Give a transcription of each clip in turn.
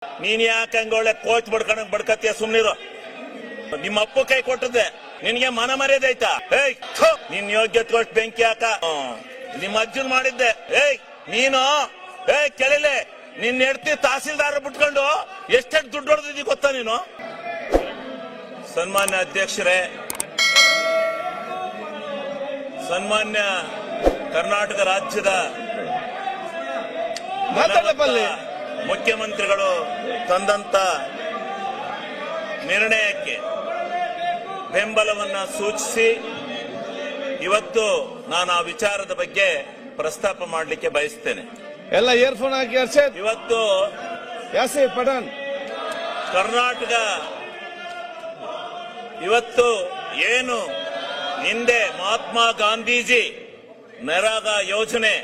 ನೀನ್ ಯಾಕೆ ಹಂಗೊಳ್ಳೆ ಕೋಚ್ ಬಡ್ಕೊಂಡ್ ಬಡ್ಕತಿಯ ಸುಮ್ನಿರು. ನಿಮ್ಮ ಅಪ್ಪು ಕೈ ಕೊಟ್ಟದ್ದೆ ನಿನ್ಗೆ ಮನ ಮರ್ಯಾದೆ ಐತಾ? ಏಯ್ ನಿನ್ ಯೋಗ್ಯತೆ ಕೊಟ್ಟು ಬೆಂಕಿ ಹಾಕ. ನಿಮ್ಮ ಅಜ್ಜನ್ ಮಾಡಿದ್ದೆ. ನೀನು ಕೆಳಲೆ ನಿನ್ ಹೆಡ್ತಿ ತಹಸೀಲ್ದಾರ್ ಬಿಟ್ಕೊಂಡು ಎಷ್ಟೆಷ್ಟು ದುಡ್ಡು ಹೊಡೆದಿದ್ದಿ ಗೊತ್ತಾ ನೀನು? ಸನ್ಮಾನ್ಯ ಅಧ್ಯಕ್ಷರೇ, ಸನ್ಮಾನ್ಯ ಕರ್ನಾಟಕ ರಾಜ್ಯದ ಮುಖ್ಯಮಂತ್ರಿಗಳು ತಂದಂತ ನಿರ್ಣಯಕ್ಕೆ ಬೆಂಬಲವನ್ನ ಸೂಚಿಸಿ ಇವತ್ತು ನಾನು ಆ ವಿಚಾರದ ಬಗ್ಗೆ ಪ್ರಸ್ತಾಪ ಮಾಡಲಿಕ್ಕೆ ಬಯಸ್ತೇನೆ. ಎಲ್ಲ ಇಯರ್ಫೋನ್ ಹಾಕಿ ಹರ್ಷದ್. ಇವತ್ತು ಯಾಸೀರ್ ಪಠಾಣ್ ಕರ್ನಾಟಕ ಇವತ್ತು ಏನು ಹಿಂದೆ ಮಹಾತ್ಮ ಗಾಂಧೀಜಿ ನರೇಗಾ ಯೋಜನೆ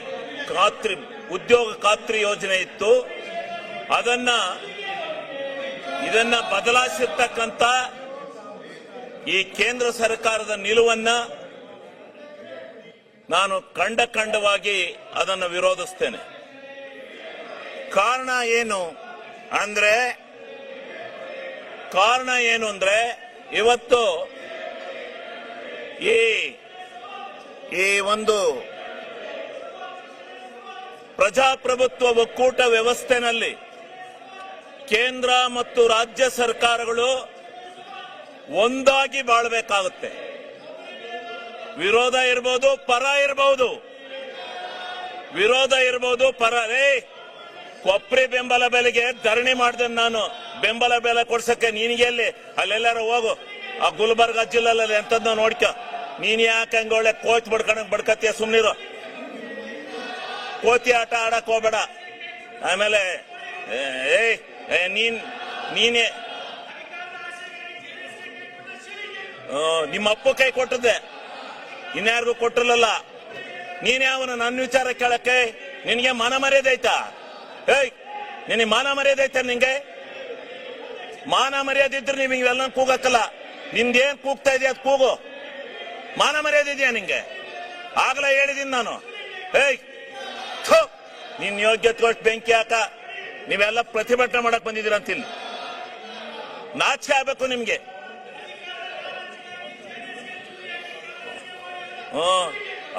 ಉದ್ಯೋಗ ಖಾತ್ರಿ ಯೋಜನೆ ಇತ್ತು, ಇದನ್ನ ಬದಲಾಯಿಸಿರ್ತಕ್ಕಂಥ ಈ ಕೇಂದ್ರ ಸರ್ಕಾರದ ನಿಲುವನ್ನ ನಾನು ಖಂಡವಾಗಿ ಅದನ್ನು ವಿರೋಧಿಸ್ತೇನೆ. ಕಾರಣ ಏನು ಅಂದ್ರೆ ಇವತ್ತು ಈ ಒಂದು ಪ್ರಜಾಪ್ರಭುತ್ವ ಒಕ್ಕೂಟ ವ್ಯವಸ್ಥೆನಲ್ಲಿ ಕೇಂದ್ರ ಮತ್ತು ರಾಜ್ಯ ಸರ್ಕಾರಗಳು ಒಂದಾಗಿ ಬಾಳಬೇಕಾಗುತ್ತೆ. ವಿರೋಧ ಇರಬಹುದು, ಪರ ಕೊಪ್ರಿ ಬೆಂಬಲ ಬೆಲೆಗೆ ಧರಣಿ ಮಾಡಿದೆ ನಾನು. ಬೆಂಬಲ ಬೆಲೆ ಕೊಡ್ಸಕ್ಕೆ ನಿನಗೆ ಎಲ್ಲಿ? ಅಲ್ಲೆಲ್ಲಾರು ಹೋಗು, ಆ ಗುಲ್ಬರ್ಗ ಜಿಲ್ಲೆಲ್ಲ ಎಂತದ್ನ ನೋಡ್ಕ. ನೀನ್ ಯಾಕೆ ಹಂಗೊಳ್ಳೆ ಕೋಚ್ ಬಡ್ಕತಿಯ ಸುಮ್ನಿರು. ಕೋತಿ ಆಟ ಆಡಕ್ ಹೋಗ್ಬೇಡ. ಆಮೇಲೆ ನೀನೇ ನಿಮ್ಮ ಅಪ್ಪು ಕೈ ಕೊಟ್ಟದ್ದೆ, ಇನ್ಯಾರಿಗೂ ಕೊಟ್ಟಿರಲಿಲ್ಲ. ನೀನೇ ಅವನ ನನ್ನ ವಿಚಾರ ಕೇಳಕ್ಕೆ ನಿನ್ಗೆ ಮಾನ ಮರ್ಯಾದೆ ಐತಾ? ನಿನಗೆ ಮಾನ ಮರ್ಯಾದೆ ಐತ? ನಿಂಗೆ ಮಾನ ಮರ್ಯಾದೆ ಇದ್ರೆ ನೀವು ಇವೆಲ್ಲ ಕೂಗಕ್ಕಲ್ಲ. ನಿಂದೇನ್ ಕೂಗ್ತಾ ಇದೆಯಾ ಅದು ಕೂಗು. ಮಾನ ಮರ್ಯಾದೆ ಇದೆಯಾ ನಿಂಗೆ? ಆಗ್ಲೇ ಹೇಳಿದೀನಿ ನಾನು. ನಿನ್ ಯೋಗ್ಯತೆ ಕೊಟ್ಟು ಬೆಂಕಿ ಹಾಕ. ನೀವೆಲ್ಲ ಪ್ರತಿಭಟನೆ ಮಾಡಕ್ ಬಂದಿದ್ದೀರ ಅಂತಿಲ್ಲ. ನಾಚಿಕೆ ಆಗ್ಬೇಕು ನಿಮ್ಗೆ.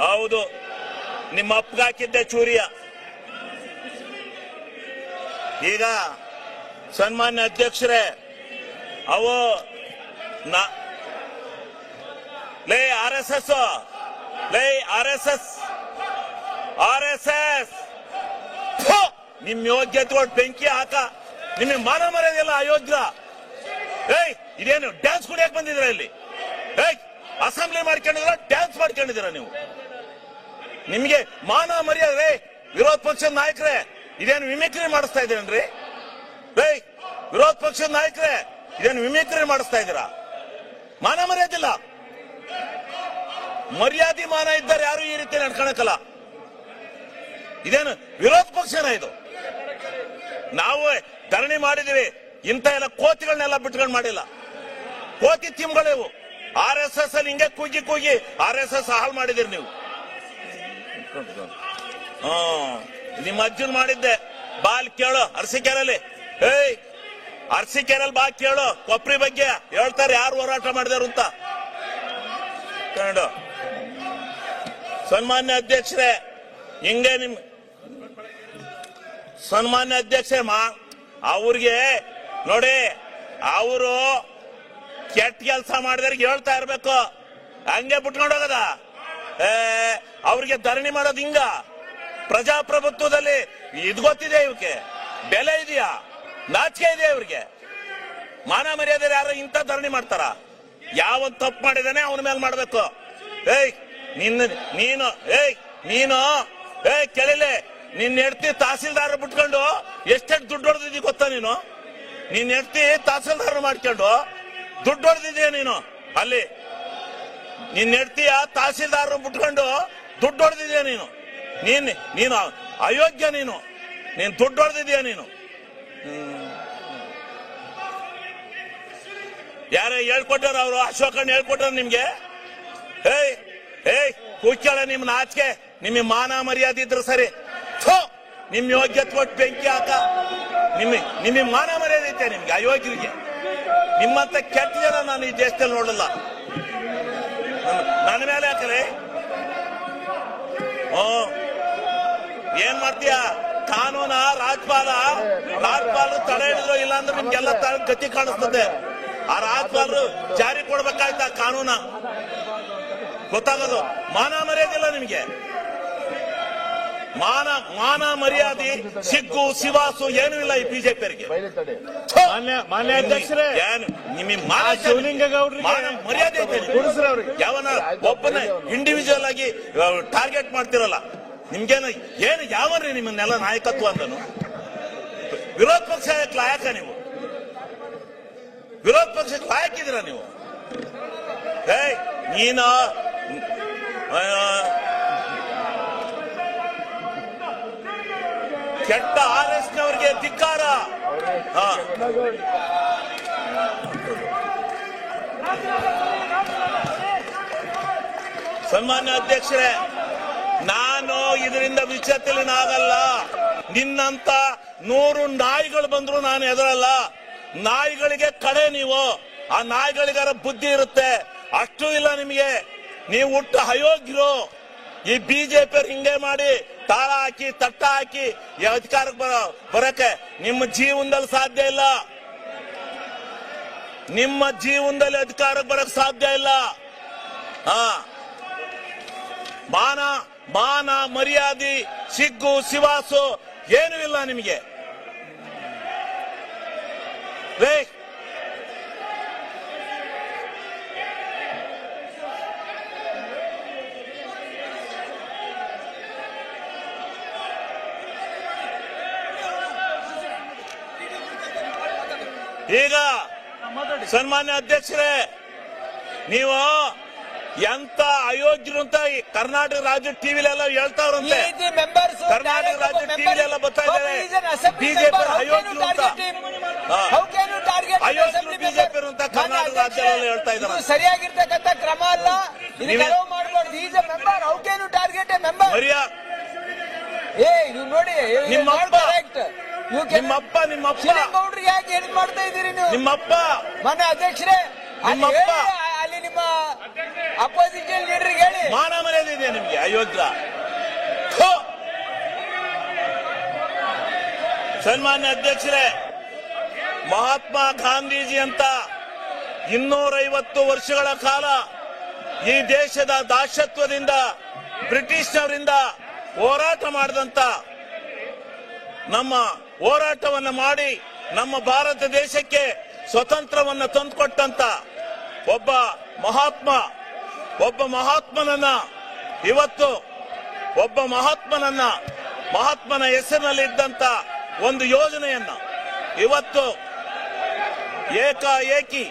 ಹೌದು, ನಿಮ್ಮ ಅಪ್ಪಗೆ ಹಾಕಿದ್ದೆ ಚೂರಿಯ. ಈಗ ಸನ್ಮಾನ್ಯ ಅಧ್ಯಕ್ಷರೇ, ಅವು ಆರ್.ಎಸ್.ಎಸ್ ನಿಮ್ ಯೋಗ್ಯತೆ ಕೊಟ್ಟು ಬೆಂಕಿ ಹಾಕ. ನಿಮಗೆ ಮಾನ ಮರ್ಯಾದೆಲ್ಲ ಅಯೋಗ್ಯ. ಇದೇನು ಡ್ಯಾನ್ಸ್ ಕುಡಿಯಕ್ ಬಂದಿದ್ರ ಇಲ್ಲಿ? ಅಸೆಂಬ್ಲಿ ಮಾಡ್ಕೊಂಡಿದ್ರ, ಡ್ಯಾನ್ಸ್ ಮಾಡ್ಕೊಂಡಿದ್ದೀರ ನೀವು? ನಿಮ್ಗೆ ಮಾನ ಮರ್ಯಾದೆ? ವಿರೋಧ ಪಕ್ಷದ ನಾಯಕರೇ, ಇದೇನು ಮಿಮಿಕ್ರಿ ಮಾಡಿಸ್ತಾ ಇದ್ದೀರೇನ್ರಿ? ವಿರೋಧ ಪಕ್ಷದ ನಾಯಕರೇ, ಇದೇನು ಮಿಮಿಕ್ರಿ ಮಾಡಿಸ್ತಾ ಇದ್ದೀರಾ? ಮಾನ ಮರ್ಯಾದಿಲ್ಲ. ಮರ್ಯಾದೆ ಮಾನ ಇದ್ದಾರೆ ಯಾರು ಈ ರೀತಿ ನಡ್ಕೊಳಕಲ್ಲ. ಇದೇನು ವಿರೋಧ ಪಕ್ಷನ ಇದು? ನಾವು ಧರಣಿ ಮಾಡಿದೀವಿ. ಇಂಥ ಎಲ್ಲ ಕೋತಿಗಳನ್ನೆಲ್ಲ ಬಿಟ್ಕೊಂಡು ಮಾಡಿಲ್ಲ. ಕೋತಿ ತಿಮ್ಗಳಿವು. ಆರ್.ಎಸ್.ಎಸ್ ಅಲ್ಲಿ ಹಿಂಗೆ ಕೂಗಿ ಆರ್.ಎಸ್.ಎಸ್ ಹಾಳು ಮಾಡಿದಿರಿ ನೀವು. ನಿಮ್ಮ ಅಜ್ಜನ್ ಮಾಡಿದ್ದೆ. ಬಾಲ್ ಕೇಳೋ ಅರಸೀಕೆರೆಯಲ್ಲಿ. ಅರಸೀಕೆರೆಯಲ್ಲಿ ಬಾ ಕೇಳೋ ಕೊಪ್ರಿ ಬಗ್ಗೆ ಹೇಳ್ತಾರೆ ಯಾರು ಹೋರಾಟ ಮಾಡಿದಾರು ಅಂತ. ಸನ್ಮಾನ್ಯ ಅಧ್ಯಕ್ಷರೇ, ಹಿಂಗೆ ಸನ್ಮಾನ್ಯ ಅಧ್ಯಕ್ಷರೇ, ಅವ್ರಿಗೆ ನೋಡಿ, ಅವರು ಕೆಟ್ಟ ಕೆಲಸ ಮಾಡಿದವ್ರಿಗೆ ಹೇಳ್ತಾ ಇರ್ಬೇಕು. ಹಂಗೆ ಬಿಟ್ಕೊಂಡು ಹೋಗದ? ಅವ್ರಿಗೆ ಧರಣಿ ಮಾಡೋದು ಹಿಂಗ? ಪ್ರಜಾಪ್ರಭುತ್ವದಲ್ಲಿ ಇದು ಗೊತ್ತಿದೆ ಇವಕ್ಕೆ? ಬೆಲೆ ಇದೆಯಾ? ನಾಚಿಕೆ ಇದೆಯಾ ಇವ್ರಿಗೆ? ಮಾನ ಮರ್ಯಾದೆ ಯಾರು ಇಂಥ ಧರಣಿ ಮಾಡ್ತಾರ? ಯಾವ ತಪ್ಪು ಮಾಡಿದಾನೆ ಅವನ ಮೇಲೆ ಮಾಡ್ಬೇಕು. ನೀನು ಕೆಳಲೆ ನಿನ್ ಹೆಡ್ತಿ ತಹಸೀಲ್ದಾರ್ ಬಿಟ್ಕೊಂಡು ಎಷ್ಟೆಷ್ಟು ದುಡ್ಡು ಹೊಡೆದಿದ್ದಿ ಗೊತ್ತಾ ನೀನು? ನಿನ್ ಹೆಡ್ತಿ ತಹಸೀಲ್ದಾರ್ ಮಾಡ್ಕೊಂಡು ದುಡ್ಡು ಹೊಡೆದಿದ್ಯಾ ನೀನು? ಅಲ್ಲಿ ನಿನ್ ಹೆಡ್ತಿಯ ತಹಸೀಲ್ದಾರ್ ಬಿಟ್ಕೊಂಡು ದುಡ್ಡು ಹೊಡೆದಿದ್ಯಾ ನೀನು? ನೀನು ಅಯೋಗ್ಯ. ನೀನು ದುಡ್ಡು ಹೊಡೆದಿದ್ಯಾ ನೀನು? ಯಾರೇ ಹೇಳ್ಕೊಟ್ಟಾರ? ಅವರು ಅಶೋಕಣ್ಣ ಹೇಳ್ಕೊಟ್ಟಾರ ನಿಮ್ಗೆ? ಕೂತ್ಕೊಳ್ಳ. ನಿಮ್ ನಾಚಿಕೆ, ನಿಮಗೆ ಮಾನ ಮರ್ಯಾದೆ ಇದ್ರೆ ಸರಿ. ನಿಮ್ ಯೋಗ್ಯತೆ ಕೊಟ್ಟು ಬೆಂಕಿ ಹಾಕ. ನಿಮಗೆ ಮಾನ ಮರ್ಯಾದೆ ಐತೆ ನಿಮ್ಗೆ ಅಯೋಗ್ಯರಿಗೆ? ನಿಮ್ಮಂತ ಕೆಟ್ಟ ಜನ ನಾನು ಈ ದೇಶದಲ್ಲಿ ನೋಡಲ್ಲ. ನನ್ನ ಮೇಲೆ ಹಾಕರೆ ಏನ್ ಮಾಡ್ತೀಯ? ಕಾನೂನ ರಾಜ್ಪಾಲರು ತಡೆ ಹಿಡಿದ್ರು, ಇಲ್ಲ ಅಂದ್ರೆ ನಿಮ್ಗೆಲ್ಲ ಗತಿ ಕಾಣಿಸ್ತದೆ. ಆ ರಾಜ್ಪಾಲರು ಜಾರಿ ಕೊಡ್ಬೇಕಾಯ್ತ ಕಾನೂನ, ಗೊತ್ತಾಗೋದು. ಮಾನ ಮರ್ಯಾದಿಲ್ಲ ನಿಮ್ಗೆ. ಮಾನ ಮರ್ಯಾದೆ ಸಿಗ್ಗು ಸಿವಾಸು ಏನೂ ಇಲ್ಲ ಈ ಬಿಜೆಪಿಯವರಿಗೆ. ಮಾನ್ಯ ಅಧ್ಯಕ್ಷರೇ, ನಿಮಗೆ ಮರ್ಯಾದೆ ಐತೆ? ಯಾವನ ಒಬ್ಬನ ಇಂಡಿವಿಜುವಲ್ ಆಗಿ ಟಾರ್ಗೆಟ್ ಮಾಡ್ತಿರಲ್ಲ. ನಿಮ್ಗೇನು ಏನು ಯಾವನ್ರಿ ನಿಮ್ಮನ್ನೆಲ್ಲ ನಾಯಕತ್ವ ಅಂದನು? ವಿರೋಧ ಪಕ್ಷ ಲಾಯಕ ನೀವು? ವಿರೋಧ ಪಕ್ಷಕ್ಕೆ ಲಾಯಕಿದ್ದೀರಾ ನೀವು? ನೀನ ಕೆಟ್ಟ RS-ನವರಿಗೆ ಧಿಕ್ಕಾರ. ಸನ್ಮಾನ್ಯ ಅಧ್ಯಕ್ಷರೇ, ನಾನು ಇದರಿಂದ ವಿಚಲಿತನಾಗಲ್ಲ. ನಿನ್ನಂತ 100 ನಾಯಿಗಳು ಬಂದ್ರು ನಾನು ಎದುರಲ್ಲ. ನಾಯಿಗಳಿಗೆ ಕಡೆ ನೀವು. ಆ ನಾಯಿಗಳಿಗಾರ ಬುದ್ಧಿ ಇರುತ್ತೆ, ಅಷ್ಟು ಇಲ್ಲ ನಿಮಗೆ. ನೀವು ಹುಟ್ಟ ಅಯೋಗ್ಯರು. ಈ ಬಿಜೆಪಿ ಹಿಂಗೆ ಮಾಡಿ ತಾಳ ಹಾಕಿ ತಟ್ಟ ಹಾಕಿ ಈ ಅಧಿಕಾರಕ್ಕೆ ಬರಕ್ಕೆ ನಿಮ್ಮ ಜೀವನದಲ್ಲಿ ಸಾಧ್ಯ ಇಲ್ಲ. ನಿಮ್ಮ ಜೀವನದಲ್ಲಿ ಅಧಿಕಾರಕ್ಕೆ ಬರಕ್ ಸಾಧ್ಯ ಇಲ್ಲ. ಮಾನ ಮರ್ಯಾದೆ ಸಿಗ್ಗು ಸಿವಾಸು ಏನೂ ಇಲ್ಲ ನಿಮಗೆ. ಈಗ ಸನ್ಮಾನ್ಯ ಅಧ್ಯಕ್ಷರೇ, ನೀವು ಎಂತ ಅಯೋಗ್ಯರು ಅಂತ ಕರ್ನಾಟಕ ರಾಜ್ಯ ಟಿವಿಲೆಲ್ಲ ಹೇಳ್ತಾವ್ರಂತೆ. ಕರ್ನಾಟಕ ರಾಜ್ಯ ಟಿವಿಲೆಲ್ಲ ಬರ್ತಾ ಇದ್ದಾರೆ ಬಿಜೆಪಿ ಅಯೋಗ್ಯರು ಅಂತ. ಅಯೋಗ್ಯರು ಬಿಜೆಪಿ ಅಂತ ಕರ್ನಾಟಕ ರಾಜ್ಯದಲ್ಲಿ ಹೇಳ್ತಾ ಇದ್ದಾರೆ. ಸರಿಯಾಗಿರ್ತಕ್ಕಂಥ ಕ್ರಮ ಅಲ್ಲ. ನಿಮ್ಮಪ್ಪ ಗೌಡ್ರಿಗೆ ಯಾಕೆ ಹೇಳಿದ್ ಮಾಡ್ತಾ ಇದ್ದೀರಿ ನೀವು? ನಿಮ್ಮಪ್ಪ ಮನೆ ಅಧ್ಯಕ್ಷರೇ, ನಿಮ್ಮಪ್ಪ ಅಲ್ಲಿ ನಿಮ್ಮ ಅಪೋಸಿಷನ್ ಲೀಡರ್ಗೆ ಹೇಳಿ. ಮಾನ ಮರ್ಯಾದೆ ಇದೆ ನಿಮ್ಗೆ ಅಯೋಗ್ಯ? ಸನ್ಮಾನ್ಯ ಅಧ್ಯಕ್ಷರೇ, ಮಹಾತ್ಮ ಗಾಂಧೀಜಿ ಅಂತ 250 ವರ್ಷಗಳ ಕಾಲ ಈ ದೇಶದ ದಾಸತ್ವದಿಂದ ಬ್ರಿಟಿಷ್ನವರಿಂದ ಹೋರಾಟ ಮಾಡಿದಂತ, ನಮ್ಮ ಹೋರಾಟವನ್ನು ಮಾಡಿ ನಮ್ಮ ಭಾರತ ದೇಶಕ್ಕೆ ಸ್ವತಂತ್ರವನ್ನ ತಂದುಕೊಟ್ಟಂತ ಒಬ್ಬ ಮಹಾತ್ಮನನ್ನ ಇವತ್ತು ಮಹಾತ್ಮನ ಹೆಸರಿನಲ್ಲಿ ಇದ್ದಂತ ಒಂದು ಯೋಜನೆಯನ್ನ ಇವತ್ತು ಏಕಾಏಕಿ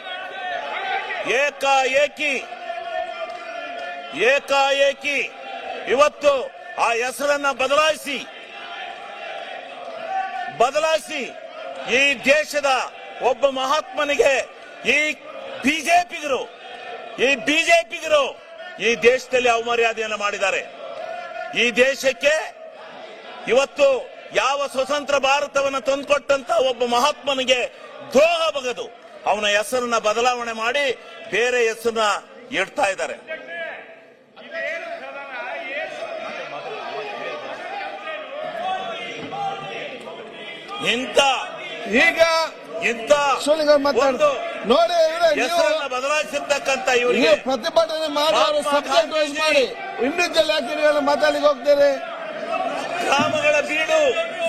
ಇವತ್ತು ಆ ಹೆಸರನ್ನ ಬದಲಾಯಿಸಿ ಈ ದೇಶದ ಒಬ್ಬ ಮಹಾತ್ಮನಿಗೆ ಈ ಬಿಜೆಪಿಗರು ಈ ದೇಶದಲ್ಲಿ ಅವಮರ್ಯಾದೆಯನ್ನು ಮಾಡಿದ್ದಾರೆ. ಈ ದೇಶಕ್ಕೆ ಇವತ್ತು ಯಾವ ಸ್ವತಂತ್ರ ಭಾರತವನ್ನು ತಂದುಕೊಟ್ಟಂತ ಒಬ್ಬ ಮಹಾತ್ಮನಿಗೆ ದ್ರೋಹ ಬಗೆದು ಅವನ ಹೆಸರನ್ನ ಬದಲಾವಣೆ ಮಾಡಿ ಬೇರೆ ಹೆಸರನ್ನ ಇಡ್ತಾ ಇದ್ದಾರೆ. ಇಂಥ ಒಂದು ನೋಡಿ ಹೆಸರನ್ನ ಬದಲಾಯಿಸಿರ್ತಕ್ಕಂಥ ಇವರಿಗೆ ಪ್ರತಿಭಟನೆ ಮಾಡಿ ಸಬ್ಜೆಕ್ಟ್ ವೈಸ್ ಮಾಡಿ ಇಂಡಿವಿಜುವಲ್ ಯಾಕೆ ನೀವೆಲ್ಲ ಮಾತಾಡ್ಲಿಕ್ಕೆ ಹೋಗ್ತೀರಿ? ಗ್ರಾಮಗಳ ಬೀಡು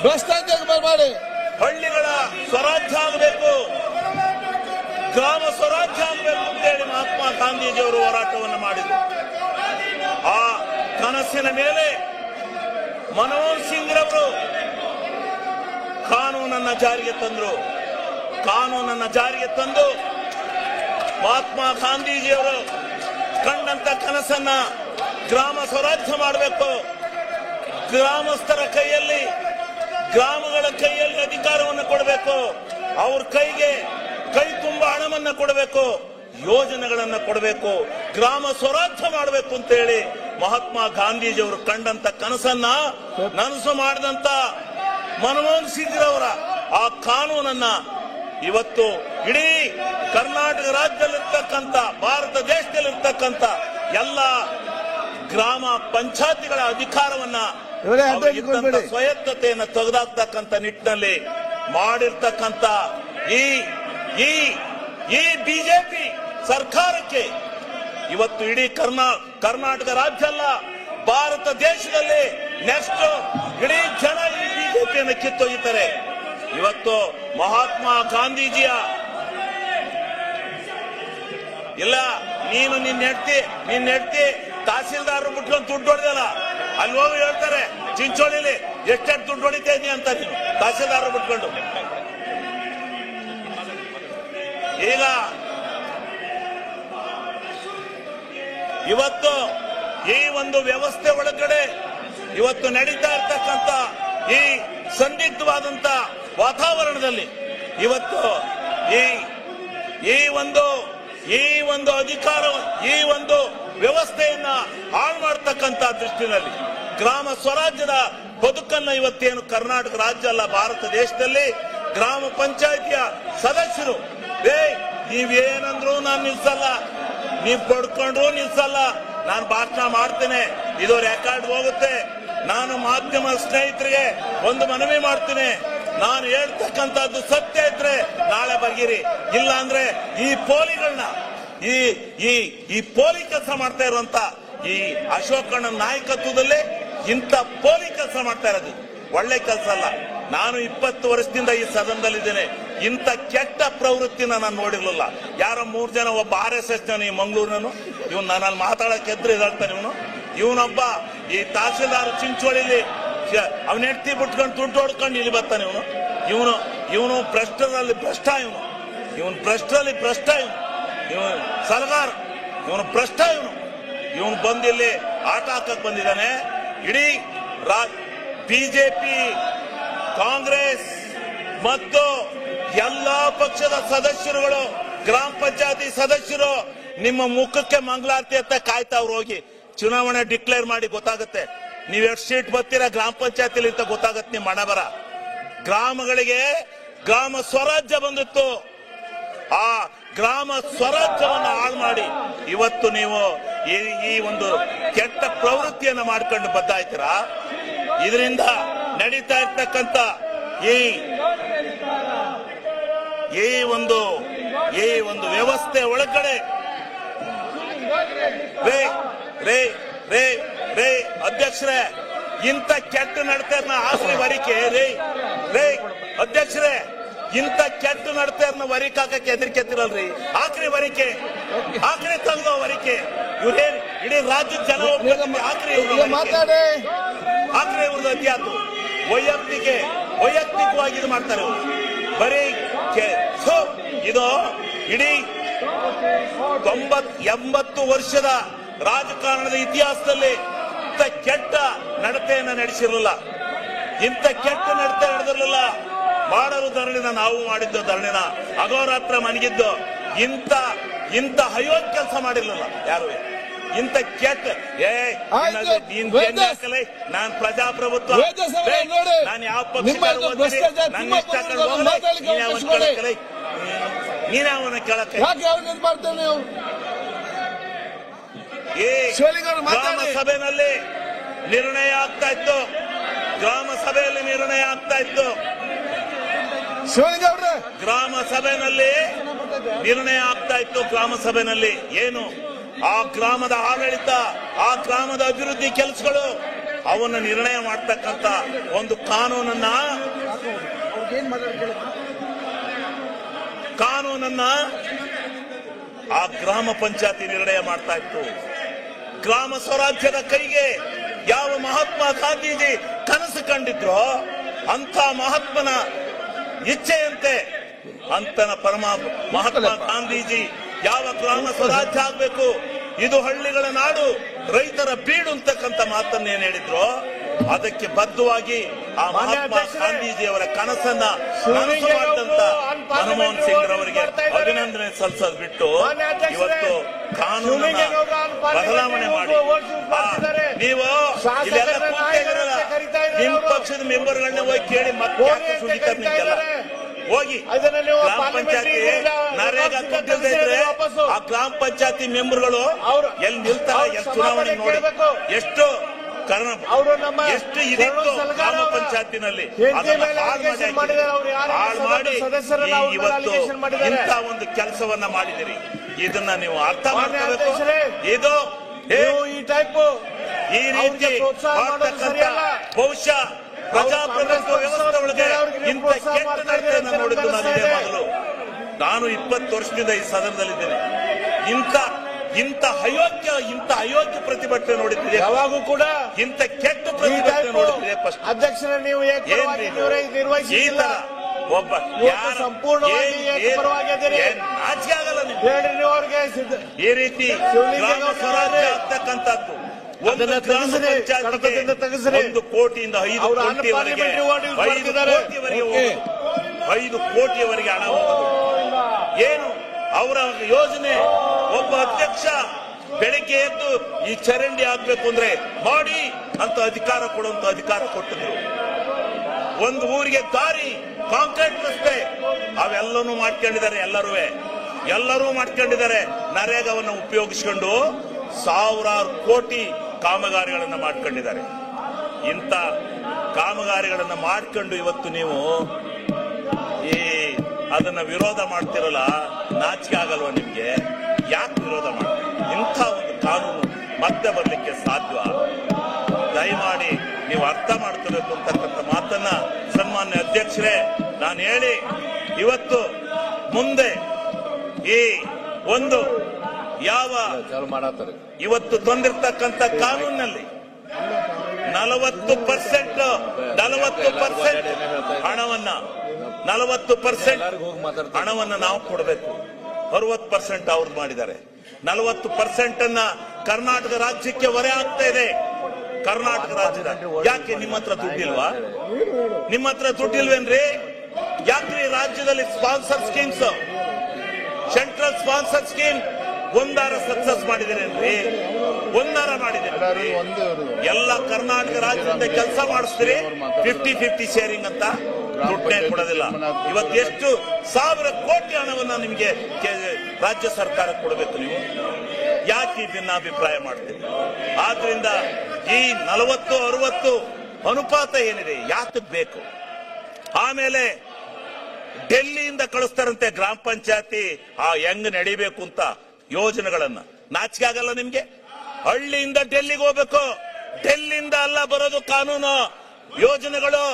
ಭ್ರಷ್ಟಾಚಾರ ಮಾಡಿ ಹಳ್ಳಿಗಳ ಸ್ವರಾಜ್ಯ ಆಗಬೇಕು, ಗ್ರಾಮ ಸ್ವರಾಜ್ಯ ಆಗಬೇಕು ಅಂತೇಳಿ ಮಹಾತ್ಮ ಗಾಂಧೀಜಿಯವರು ಹೋರಾಟವನ್ನು ಮಾಡಿದರು. ಆ ಕನಸಿನ ಮೇಲೆ ಮನಮೋಹನ್ ಸಿಂಗ್ ರವರು ಕಾನೂನನ್ನ ಜಾರಿಗೆ ತಂದು ಮಹಾತ್ಮ ಗಾಂಧೀಜಿಯವರು ಕಂಡಂತ ಕನಸನ್ನ ಗ್ರಾಮ ಸ್ವರಾಜ್ಯ ಮಾಡಬೇಕು, ಗ್ರಾಮಸ್ಥರ ಕೈಯಲ್ಲಿ ಗ್ರಾಮಗಳ ಕೈಯಲ್ಲಿ ಅಧಿಕಾರವನ್ನು ಕೊಡಬೇಕು, ಅವ್ರ ಕೈ ತುಂಬ ಹಣವನ್ನ ಕೊಡಬೇಕು, ಯೋಜನೆಗಳನ್ನ ಕೊಡಬೇಕು, ಗ್ರಾಮ ಸ್ವರಾಜ್ಯ ಮಾಡಬೇಕು ಅಂತ ಹೇಳಿ ಮಹಾತ್ಮ ಗಾಂಧೀಜಿಯವರು ಕಂಡಂತ ಕನಸನ್ನ ನನಸು ಮಾಡಿದಂತ ಮನಮೋಹನ್ ಸಿಂಗ್ ರವರ ಆ ಕಾನೂನನ್ನ ಇವತ್ತು ಇಡೀ ಕರ್ನಾಟಕ ರಾಜ್ಯದಲ್ಲಿರ್ತಕ್ಕಂಥ ಭಾರತ ದೇಶದಲ್ಲಿರ್ತಕ್ಕಂಥ ಎಲ್ಲ ಗ್ರಾಮ ಪಂಚಾಯತಿಗಳ ಅಧಿಕಾರವನ್ನ ಇವರೇ ಅಡ್ಡ ಅವರಿಗಿದ್ದಂಥ ಇಟ್ಕೊಳ್ಬೇಡಿ. ಸ್ವಾಯತ್ತತೆಯನ್ನು ತೆಗೆದಾಕ್ತಕ್ಕಂಥ ನಿಟ್ಟಿನಲ್ಲಿ ಮಾಡಿರ್ತಕ್ಕಂಥ ಈ ಈ ಈ ಬಿಜೆಪಿ ಸರ್ಕಾರಕ್ಕೆ ಇವತ್ತು ಇಡೀ ಕರ್ನಾಟಕ ರಾಜ್ಯ ಅಲ್ಲ ಭಾರತ ದೇಶದಲ್ಲಿ ನೆಕ್ಸ್ಟ್ ಇಡೀ ಜನ ಈ ಬಿಜೆಪಿಯನ್ನು ಕಿತ್ತೊಯ್ಯುತ್ತಾರೆ. ಇವತ್ತು ಮಹಾತ್ಮ ಗಾಂಧೀಜಿಯ ಇಲ್ಲ ನೀನು ನಿನ್ನ ಹೆಂಡತಿ ತಹಸೀಲ್ದಾರ್ ಬಿಟ್ಕೊಂಡು ದುಡ್ಡು ಹೊಡೆದಲ್ಲ ಅಲ್ಲಿ ಹೋಗಿ ಹೇಳ್ತಾರೆ ಚಿಂಚೋಳಿಲಿ ಎಷ್ಟೆಷ್ಟು ದುಡ್ಡು ಹೊಡಿತಾ ಇದೀಯ ಅಂತ ನೀನು ತಹಸೀಲ್ದಾರ್ ಬಿಟ್ಕೊಂಡು. ಈಗ ಇವತ್ತು ಈ ಒಂದು ವ್ಯವಸ್ಥೆ ಒಳಗಡೆ ಇವತ್ತು ನಡೀತಾ ಇರ್ತಕ್ಕಂಥ ಈ ಸಂದಿಗ್ಧವಾದಂತ ವಾತಾವರಣದಲ್ಲಿ ಇವತ್ತು ಈ ಒಂದು ಅಧಿಕಾರ ಈ ಒಂದು ವ್ಯವಸ್ಥೆಯನ್ನ ಹಾಳು ಮಾಡತಕ್ಕಂತ ದೃಷ್ಟಿನಲ್ಲಿ ಗ್ರಾಮ ಸ್ವರಾಜ್ಯದ ಬದುಕನ್ನ ಇವತ್ತೇನು ಕರ್ನಾಟಕ ರಾಜ್ಯ ಅಲ್ಲ ಭಾರತ ದೇಶದಲ್ಲಿ ಗ್ರಾಮ ಪಂಚಾಯಿತಿಯ ಸದಸ್ಯರು ನೀವೇನಂದ್ರು ನಾನು ನಿಲ್ಸಲ್ಲ, ನೀವ್ ಪಡ್ಕೊಂಡ್ರು ನಿಲ್ಸಲ್ಲ, ನಾನು ಭಾಷಣ ಮಾಡ್ತೇನೆ, ಇದು ರೆಕಾರ್ಡ್ ಹೋಗುತ್ತೆ. ನಾನು ಮಾಧ್ಯಮ ಸ್ನೇಹಿತರಿಗೆ ಒಂದು ಮನವಿ ಮಾಡ್ತೀನಿ, ನಾನು ಹೇಳ್ತಕ್ಕಂಥದ್ದು ಸತ್ಯ ಇದ್ರೆ ನಾಳೆ ಬಗೆರಿ, ಇಲ್ಲ ಅಂದ್ರೆ ಈ ಪೋಲಿಗಳನ್ನ ಈ ಪೋಲಿ ಕೆಲಸ ಮಾಡ್ತಾ ಇರುವಂತ ಈ ಅಶೋಕಣ್ಣ ನಾಯಕತ್ವದಲ್ಲಿ ಇಂಥ ಪೋಲಿ ಕೆಲಸ ಮಾಡ್ತಾ ಇರೋದು ಒಳ್ಳೆ ಕೆಲಸ ಅಲ್ಲ. ನಾನು 20 ವರ್ಷದಿಂದ ಈ ಸದನದಲ್ಲಿದ್ದೇನೆ, ಇಂಥ ಕೆಟ್ಟ ಪ್ರವೃತ್ತಿನ ನಾನು ನೋಡಿರ್ಲಿಲ್ಲ. ಯಾರೋ 3 ಜನ, ಒಬ್ಬ RSS ಈ ಮಂಗಳೂರಿನನು, ಇವನು ನನ್ನಲ್ಲಿ ಮಾತಾಡಕ್ಕೆ ಎದ್ರು ಇದಾಗ್ತಾನೆ. ಇವನೊಬ್ಬ ಈ ತಹಸೀಲ್ದಾರ್ ಚಿಂಚೋಳಿಲಿ ಅವನ ಹೆಂಡತಿ ಬಿಟ್ಕೊಂಡು ದುಡ್ಡು ಹೊಡ್ಕೊಂಡು ಇಲ್ಲಿ ಬರ್ತಾನೆ. ಇವನು ಭ್ರಷ್ಟರಲ್ಲಿ ಭ್ರಷ್ಟ, ಇವನು ಭ್ರಷ್ಟರಲ್ಲಿ ಭ್ರಷ್ಟ, ಇವನು ಸಲಗಾರ, ಇವನು ಭ್ರಷ್ಟ, ಇವನು ಬಂದಿಲ್ಲಿ ಆಟ ಹಾಕಕ್ ಬಂದಿದ್ದಾನೆ. ಇಡೀ ಬಿಜೆಪಿ, ಕಾಂಗ್ರೆಸ್ ಮತ್ತು ಎಲ್ಲಾ ಪಕ್ಷದ ಸದಸ್ಯರುಗಳು, ಗ್ರಾಮ ಪಂಚಾಯತಿ ಸದಸ್ಯರು ನಿಮ್ಮ ಮುಖಕ್ಕೆ ಮಂಗಳಾರತಿ ಅಂತ ಕಾಯ್ತಾವ್ರು. ಹೋಗಿ ಚುನಾವಣೆ ಡಿಕ್ಲೇರ್ ಮಾಡಿ ಗೊತ್ತಾಗುತ್ತೆ ನೀವ್ ಎಷ್ಟು ಸೀಟ್ ಬರ್ತೀರಾ ಗ್ರಾಮ ಪಂಚಾಯತಿಲಿ ಅಂತ ಗೊತ್ತಾಗತ್ತೆ ನಿಮ್ಮ ಹಣ ಬರ. ಗ್ರಾಮಗಳಿಗೆ ಗ್ರಾಮ ಸ್ವರಾಜ್ಯ ಬಂದಿತ್ತು, ಆ ಗ್ರಾಮ ಸ್ವರಾಜ್ಯವನ್ನು ಹಾಳು ಮಾಡಿ ಇವತ್ತು ನೀವು ಈ ಒಂದು ಕೆಟ್ಟ ಪ್ರವೃತ್ತಿಯನ್ನು ಮಾಡ್ಕೊಂಡು ಬದ್ದಾಯ್ತೀರಾ. ಇದರಿಂದ ನಡೀತಾ ಇರ್ತಕ್ಕಂಥ ಈ ಒಂದು ವ್ಯವಸ್ಥೆ ಒಳಗಡೆ ರೇ ಅಧ್ಯಕ್ಷರೇ, ಇಂಥ ಕೆಟ್ಟ ನಡತೆಯನ್ನ ಆಕ್ರಿ ವರಿಕೆ ಅಧ್ಯಕ್ಷರೇ, ಇಂಥ ಕೆಟ್ಟ ನಡತೆಯನ್ನ ವರಿಕೆ ಹಾಕಕ್ಕೆ ಹೆದರಿಕೆತ್ತಿರಲ್ರಿ. ಆಕ್ರಿ ವರಿಕೆ, ಆಕ್ರಿ ತಂಗೋ ವರಿಕೆ. ಇವ್ರೇನ್ ಇಡೀ ರಾಜ್ಯದ ಜನ ಆಕ್ರಿ ಮಾತಾಡಿ, ಆಕ್ರಿ ಇವ್ರದ್ದು ಅತಿಯಾತು. ವೈಯಕ್ತಿಕವಾಗಿ ಇದು ಮಾಡ್ತಾರೆ ಇವರು. ಬರೀ ಇದು ಇಡೀ 80 ವರ್ಷದ ರಾಜಕಾರಣದ ಇತಿಹಾಸದಲ್ಲಿ ಇಂಥ ಕೆಟ್ಟ ನಡತೆಯನ್ನ ನಡೆಸಿರಲಿಲ್ಲ, ಇಂಥ ಕೆಟ್ಟ ನಡತೆ ನಡೆದಿರಲಿಲ್ಲ. ಮಾಡಲು ಧರಣಿನ ನಾವು ಮಾಡಿದ್ದು, ಧರಣಿನ ಅಗೋರಾತ್ರ ಮನಗಿದ್ದು, ಇಂಥ ಅಯೋಗ್ಯ ಕೆಲಸ ಮಾಡಿರ್ಲಿಲ್ಲ ಯಾರು. ಇಂಥ ಕೆಟ್ಟ ನಾನ್ ಪ್ರಜಾಪ್ರಭುತ್ವ, ನಾನು ಯಾವ ಪಕ್ಷ ನನ್ನ ಇಷ್ಟ ನೀನಾವನ್ನ ಕೇಳಕ್ಕೆ ಗ್ರಾಮ ಸಭೆಯಲ್ಲಿ ನಿರ್ಣಯ ಆಗ್ತಾ ಇತ್ತು, ಗ್ರಾಮ ಸಭೆಯಲ್ಲಿ ನಿರ್ಣಯ ಆಗ್ತಾ ಇತ್ತು, ಗ್ರಾಮ ಸಭೆಯಲ್ಲಿ ನಿರ್ಣಯ ಆಗ್ತಾ ಇತ್ತು. ಗ್ರಾಮ ಸಭೆಯಲ್ಲಿ ಏನು ಆ ಗ್ರಾಮದ ಆಡಳಿತ, ಆ ಗ್ರಾಮದ ಅಭಿವೃದ್ಧಿ ಕೆಲಸಗಳು ಅವನ್ನ ನಿರ್ಣಯ ಮಾಡ್ತಕ್ಕಂತ ಒಂದು ಕಾನೂನನ್ನ ಆ ಗ್ರಾಮ ಪಂಚಾಯತಿ ನಿರ್ಣಯ ಮಾಡ್ತಾ ಇತ್ತು. ಗ್ರಾಮ ಸ್ವರಾಜ್ಯದ ಕೈಗೆ ಯಾವ ಮಹಾತ್ಮ ಗಾಂಧೀಜಿ ಕನಸು ಕಂಡಿದ್ರು, ಅಂತ ಮಹಾತ್ಮನ ಇಚ್ಛೆಯಂತೆ ಅಂತನ ಮಹಾತ್ಮ ಗಾಂಧೀಜಿ ಯಾವ ಗ್ರಾಮ ಸ್ವರಾಜ್ಯ ಆಗ್ಬೇಕು, ಇದು ಹಳ್ಳಿಗಳ ನಾಡು, ರೈತರ ಬೀಡು ಅಂತಕ್ಕಂಥ ಮಾತನ್ನ ಏನ್ ಹೇಳಿದ್ರು, ಅದಕ್ಕೆ ಬದ್ಧವಾಗಿ ಆ ಮಹಾತ್ಮ ಗಾಂಧೀಜಿಯವರ ಕನಸನ್ನ ನನಸು ಮಾಡಿದಂತ ಮನಮೋಹನ್ ಸಿಂಗ್ ರವರಿಗೆ ಅಭಿನಂದನೆ ಸಲ್ಲಿಸೋದು ಬಿಟ್ಟು ಇವತ್ತು ಕಾನೂನನ್ನ ಬದಲಾವಣೆ ಮಾಡಿ ನೀವು ಇಲ್ಲೆಲ್ಲ ಕೂತ್ಕೊಂಡಿರಲ್ಲ. ನಿಮ್ ಪಕ್ಷದ ಮೆಂಬರ್ಗಳನ್ನ ಹೋಗಿ ಕೇಳಿ ಮತ್ತೆ ಯಾಕೆ ಸುಡಿತಾರೆ ನಿಮ್ಗೆಲ್ಲ ಹೋಗಿ ಗ್ರಾಮ ಪಂಚಾಯತಿ ನರೇಗಾ ದುಡ್ಡಿಲ್ದೇ ಇದ್ರೆ ಆ ಗ್ರಾಮ ಪಂಚಾಯತಿ ಮೆಂಬರ್ಗಳು ಎಲ್ಲಿ ನಿಲ್ತಾರೆ, ಎಲ್ಲಿ ಚುನಾವಣೆ ನೋಡಿ ಎಷ್ಟು ಎಷ್ಟು ಇದಿತ್ತು ಗ್ರಾಮ ಪಂಚಾಯತಿನಲ್ಲಿ ಹಾಳು ಮಾಡಿ ಇವತ್ತು ಇಂಥ ಒಂದು ಕೆಲಸವನ್ನ ಮಾಡಿದಿರಿ. ಇದನ್ನ ನೀವು ಅರ್ಥ ಮಾಡ್ಕೋಬೇಕು. ಇದು ಈ ರೀತಿ ಬಹುಶಃ ಪ್ರಜಾಪ್ರಭುತ್ವ ವ್ಯವಸ್ಥೆ ಒಳಗೆ ಇಂಥ ಕೆಟ್ಟ ನಡತೆಯನ್ನು ನೋಡಿದ್ದು ನಾನಿದೆ ಮೊದಲು. ನಾನು 20 ವರ್ಷದಿಂದ ಈ ಸದನದಲ್ಲಿದ್ದೇನೆ. ಇಂಥ ಅಯೋಗ್ಯ ಪ್ರತಿಭಟನೆ ನೋಡಿದ್ದೆ ಯಾವಾಗೂ ಕೂಡ. ಇಂಥ ಕೆಟ್ಟ ಪ್ರತಿಭಟನೆ ನೋಡಿದ್ದೆ ಫಸ್ಟ್. ಅಧ್ಯಕ್ಷರ ನೀವು ನಿರ್ವಹಿಸಿಲ್ಲ. ಒಬ್ಬ ಸಂಪೂರ್ಣವಾಗಿ ನಾಚಿಕೆ ಆಗಲ್ಲ ನಿಮ್ಗೆ ಈ ರೀತಿ ಗ್ರಾಮ ಸ್ವರಾಜ್ಯ ಆಗ್ತಕ್ಕಂಥದ್ದು. ಒಂದು ಗ್ರಾಮ ಪಂಚಾಯತ್ಗೆ 1 ಕೋಟಿಯಿಂದ 5 ಕೋಟಿವರೆಗೆ 5 ಕೋಟಿಯವರೆಗೆ ಹಣ ಹೋಗೋದು ಏನು ಅವರ ಯೋಜನೆ. ಒಬ್ಬ ಅಧ್ಯಕ್ಷ ಬೆಳಿಗ್ಗೆ ಎದ್ದು ಈ ಚರಂಡಿ ಆಗ್ಬೇಕು ಅಂದ್ರೆ ಮಾಡಿ ಅಂತ ಅಧಿಕಾರ ಕೊಡುವಂತ ಅಧಿಕಾರ ಕೊಟ್ಟಿದ್ರು. ಒಂದು ಊರಿಗೆ ದಾರಿ, ಕಾಂಕ್ರೀಟ್ ರಸ್ತೆ ಅವೆಲ್ಲನೂ ಮಾಡ್ಕೊಂಡಿದ್ದಾರೆ. ಎಲ್ಲರೂ ಮಾಡ್ಕೊಂಡಿದ್ದಾರೆ. ನರೇಗಾವನ್ನು ಉಪಯೋಗಿಸಿಕೊಂಡು ಸಾವಿರಾರು ಕೋಟಿ ಕಾಮಗಾರಿಗಳನ್ನು ಮಾಡ್ಕೊಂಡಿದ್ದಾರೆ. ಇಂಥ ಕಾಮಗಾರಿಗಳನ್ನು ಮಾಡ್ಕೊಂಡು ಇವತ್ತು ನೀವು ಅದನ್ನ ವಿರೋಧ ಮಾಡ್ತಿರಲ್ಲ, ನಾಚಿಕೆ ಆಗಲ್ವಾ ನಿಮ್ಗೆ? ಯಾಕೆ ವಿರೋಧ ಮಾಡ್ತೀರಿ? ಇಂಥ ಒಂದು ಕಾನೂನು ಮತ್ತೆ ಬರಲಿಕ್ಕೆ ಸಾಧ್ಯ? ದಯಮಾಡಿ ನೀವು ಅರ್ಥ ಮಾಡ್ಕೋಬೇಕು ಅಂತಕ್ಕಂಥ ಮಾತನ್ನ ಸನ್ಮಾನ್ಯ ಅಧ್ಯಕ್ಷರೇ ನಾನು ಹೇಳಿ, ಇವತ್ತು ಮುಂದೆ ಈ ಒಂದು ಇವತ್ತು ತಂದಿರ್ತಕ್ಕಂಥ ಕಾನೂನಿನಲ್ಲಿ 40% ಹಣವನ್ನ ನಾವು ಕೊಡಬೇಕು. 60% ಅವ್ರದ್ದು ಮಾಡಿದ್ದಾರೆ. 40% ಅನ್ನ ಕರ್ನಾಟಕ ರಾಜ್ಯಕ್ಕೆ ಹೊರೆ ಆಗ್ತಾ ಇದೆ. ಕರ್ನಾಟಕ ರಾಜ್ಯದ ಯಾಕೆ ನಿಮ್ಮ ಹತ್ರ ದುಡ್ಡಿಲ್ವಾ? ನಿಮ್ಮ ಹತ್ರ ದುಡ್ಡಿಲ್ವೇನ್ರಿ? ಯಾಕ್ರಿ ರಾಜ್ಯದಲ್ಲಿ sponsor schemes, central sponsor scheme ಒಂದಾರ ಸಕ್ಸಸ್ ಮಾಡಿದಿರೇನ್ರಿ? ಒಂದಾರ ಮಾಡಿದಿರಿ? ಎಲ್ಲ ಕರ್ನಾಟಕ ರಾಜ್ಯದಿಂದ ಕೆಲಸ ಮಾಡಿಸ್ತೀರಿ, 50-50 ಶೇರಿಂಗ್ ಅಂತ ದುಡ್ಡೇ ಕೊಡೋದಿಲ್ಲ. ಇವತ್ತು ಎಷ್ಟು ಸಾವಿರ ಕೋಟಿ ಹಣವನ್ನ ನಿಮಗೆ ರಾಜ್ಯ ಸರ್ಕಾರ ಕೊಡಬೇಕು. ನೀವು ಯಾಕೆ ಭಿನ್ನಾಭಿಪ್ರಾಯ ಮಾಡ್ತೀರಿ? ಆದ್ರಿಂದ ಈ 40-60 ಅನುಪಾತ ಏನಿದೆ ಯಾತಕ್ ಬೇಕು? ಆಮೇಲೆ ಡೆಲ್ಲಿಯಿಂದ ಕಳಿಸ್ತಾರಂತೆ ಗ್ರಾಮ ಪಂಚಾಯತಿ ಹೆಂಗ್ ನಡಿಬೇಕು ಅಂತ ಯೋಜನೆಗಳನ್ನ. ನಾಚಿಕೆ ಆಗಲ್ಲ ನಿಮ್ಗೆ? ಹಳ್ಳಿಯಿಂದ ಡೆಲ್ಲಿಗೆ ಹೋಗ್ಬೇಕು. ಡೆಲ್ಲಿಯಿಂದ ಅಲ್ಲ ಬರೋದು ಕಾನೂನು, ಯೋಜನೆಗಳು.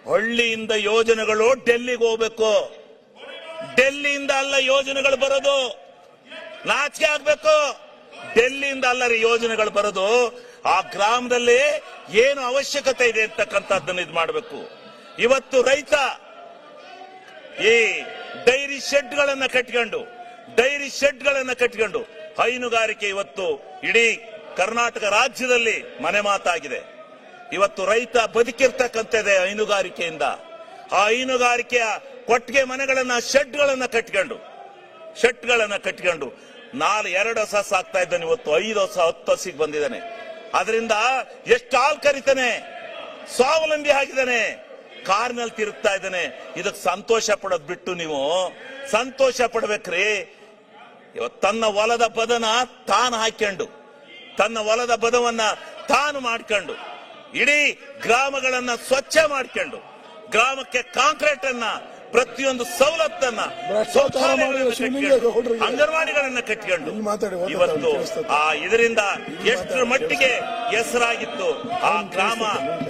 ಹಳ್ಳಿಯಿಂದ ಯೋಜನೆಗಳು ಡೆಲ್ಲಿಗೆ ಹೋಗ್ಬೇಕು. ಡೆಲ್ಲಿಯಿಂದ ಅಲ್ಲ ಯೋಜನೆಗಳು ಬರೋದು. ನಾಚಿಕೆ ಆಗ್ಬೇಕು. ಡೆಲ್ಲಿಯಿಂದ ಅಲ್ಲ ರೀ ಯೋಜನೆಗಳು ಬರೋದು. ಆ ಗ್ರಾಮದಲ್ಲಿ ಏನು ಅವಶ್ಯಕತೆ ಇದೆ ಅಂತಕ್ಕಂಥದ್ದನ್ನ ಇದು ಮಾಡಬೇಕು. ಇವತ್ತು ರೈತ ಈ ಡೈರಿ ಶೆಡ್ಗಳನ್ನ ಕಟ್ಕೊಂಡು ಹೈನುಗಾರಿಕೆ ಇವತ್ತು ಇಡೀ ಕರ್ನಾಟಕ ರಾಜ್ಯದಲ್ಲಿ ಮನೆ ಮಾತಾಗಿದೆ. ಇವತ್ತು ರೈತ ಬದುಕಿರ್ತಕ್ಕಂಥದ್ದೇ ಹೈನುಗಾರಿಕೆಯಿಂದ. ಆ ಹೈನುಗಾರಿಕೆಯ ಕೊಟ್ಟಿಗೆ ಮನೆಗಳನ್ನ ಶೆಡ್ಗಳನ್ನ ಕಟ್ಕೊಂಡು 2 ಹೊಸ ಸಾಕ್ತಾ ಇದ್ದಾನೆ. ಇವತ್ತು 5 ಹೊಸ 10 ಹಸಿಗೆ ಬಂದಿದ್ದಾನೆ. ಅದರಿಂದ ಎಷ್ಟು ಹಾಲು ಕರಿತಾನೆ, ಸ್ವಾವಲಂಬಿ ಆಗಿದ್ದಾನೆ, ಕಾರ್ನಲ್ಲಿ ತಿರುಗ್ತಾ ಇದ್ದಾನೆ. ಇದಕ್ಕೆ ಸಂತೋಷ ಪಡೋದ್ ಬಿಟ್ಟು ನೀವು ಸಂತೋಷ ಪಡ್ಬೇಕ್ರಿ. ಇವತ್ತು ತನ್ನ ಹೊಲದ ಬದನ ತಾನು ಹಾಕೊಂಡು, ತನ್ನ ಹೊಲದ ಬದವನ್ನ ತಾನು ಮಾಡ್ಕೊಂಡು, ಇಡೀ ಗ್ರಾಮಗಳನ್ನ ಸ್ವಚ್ಛ ಮಾಡ್ಕೊಂಡು, ಗ್ರಾಮಕ್ಕೆ ಕಾಂಕ್ರೀಟ್ ಅನ್ನ, ಪ್ರತಿಯೊಂದು ಸವಲತ್ತನ್ನ, ಅಂಗನವಾಡಿಗಳನ್ನ ಕಟ್ಕೊಂಡು ಇವತ್ತು ಇದರಿಂದ ಎಷ್ಟರ ಮಟ್ಟಿಗೆ ಹೆಸರಾಗಿತ್ತು. ಆ ಗ್ರಾಮ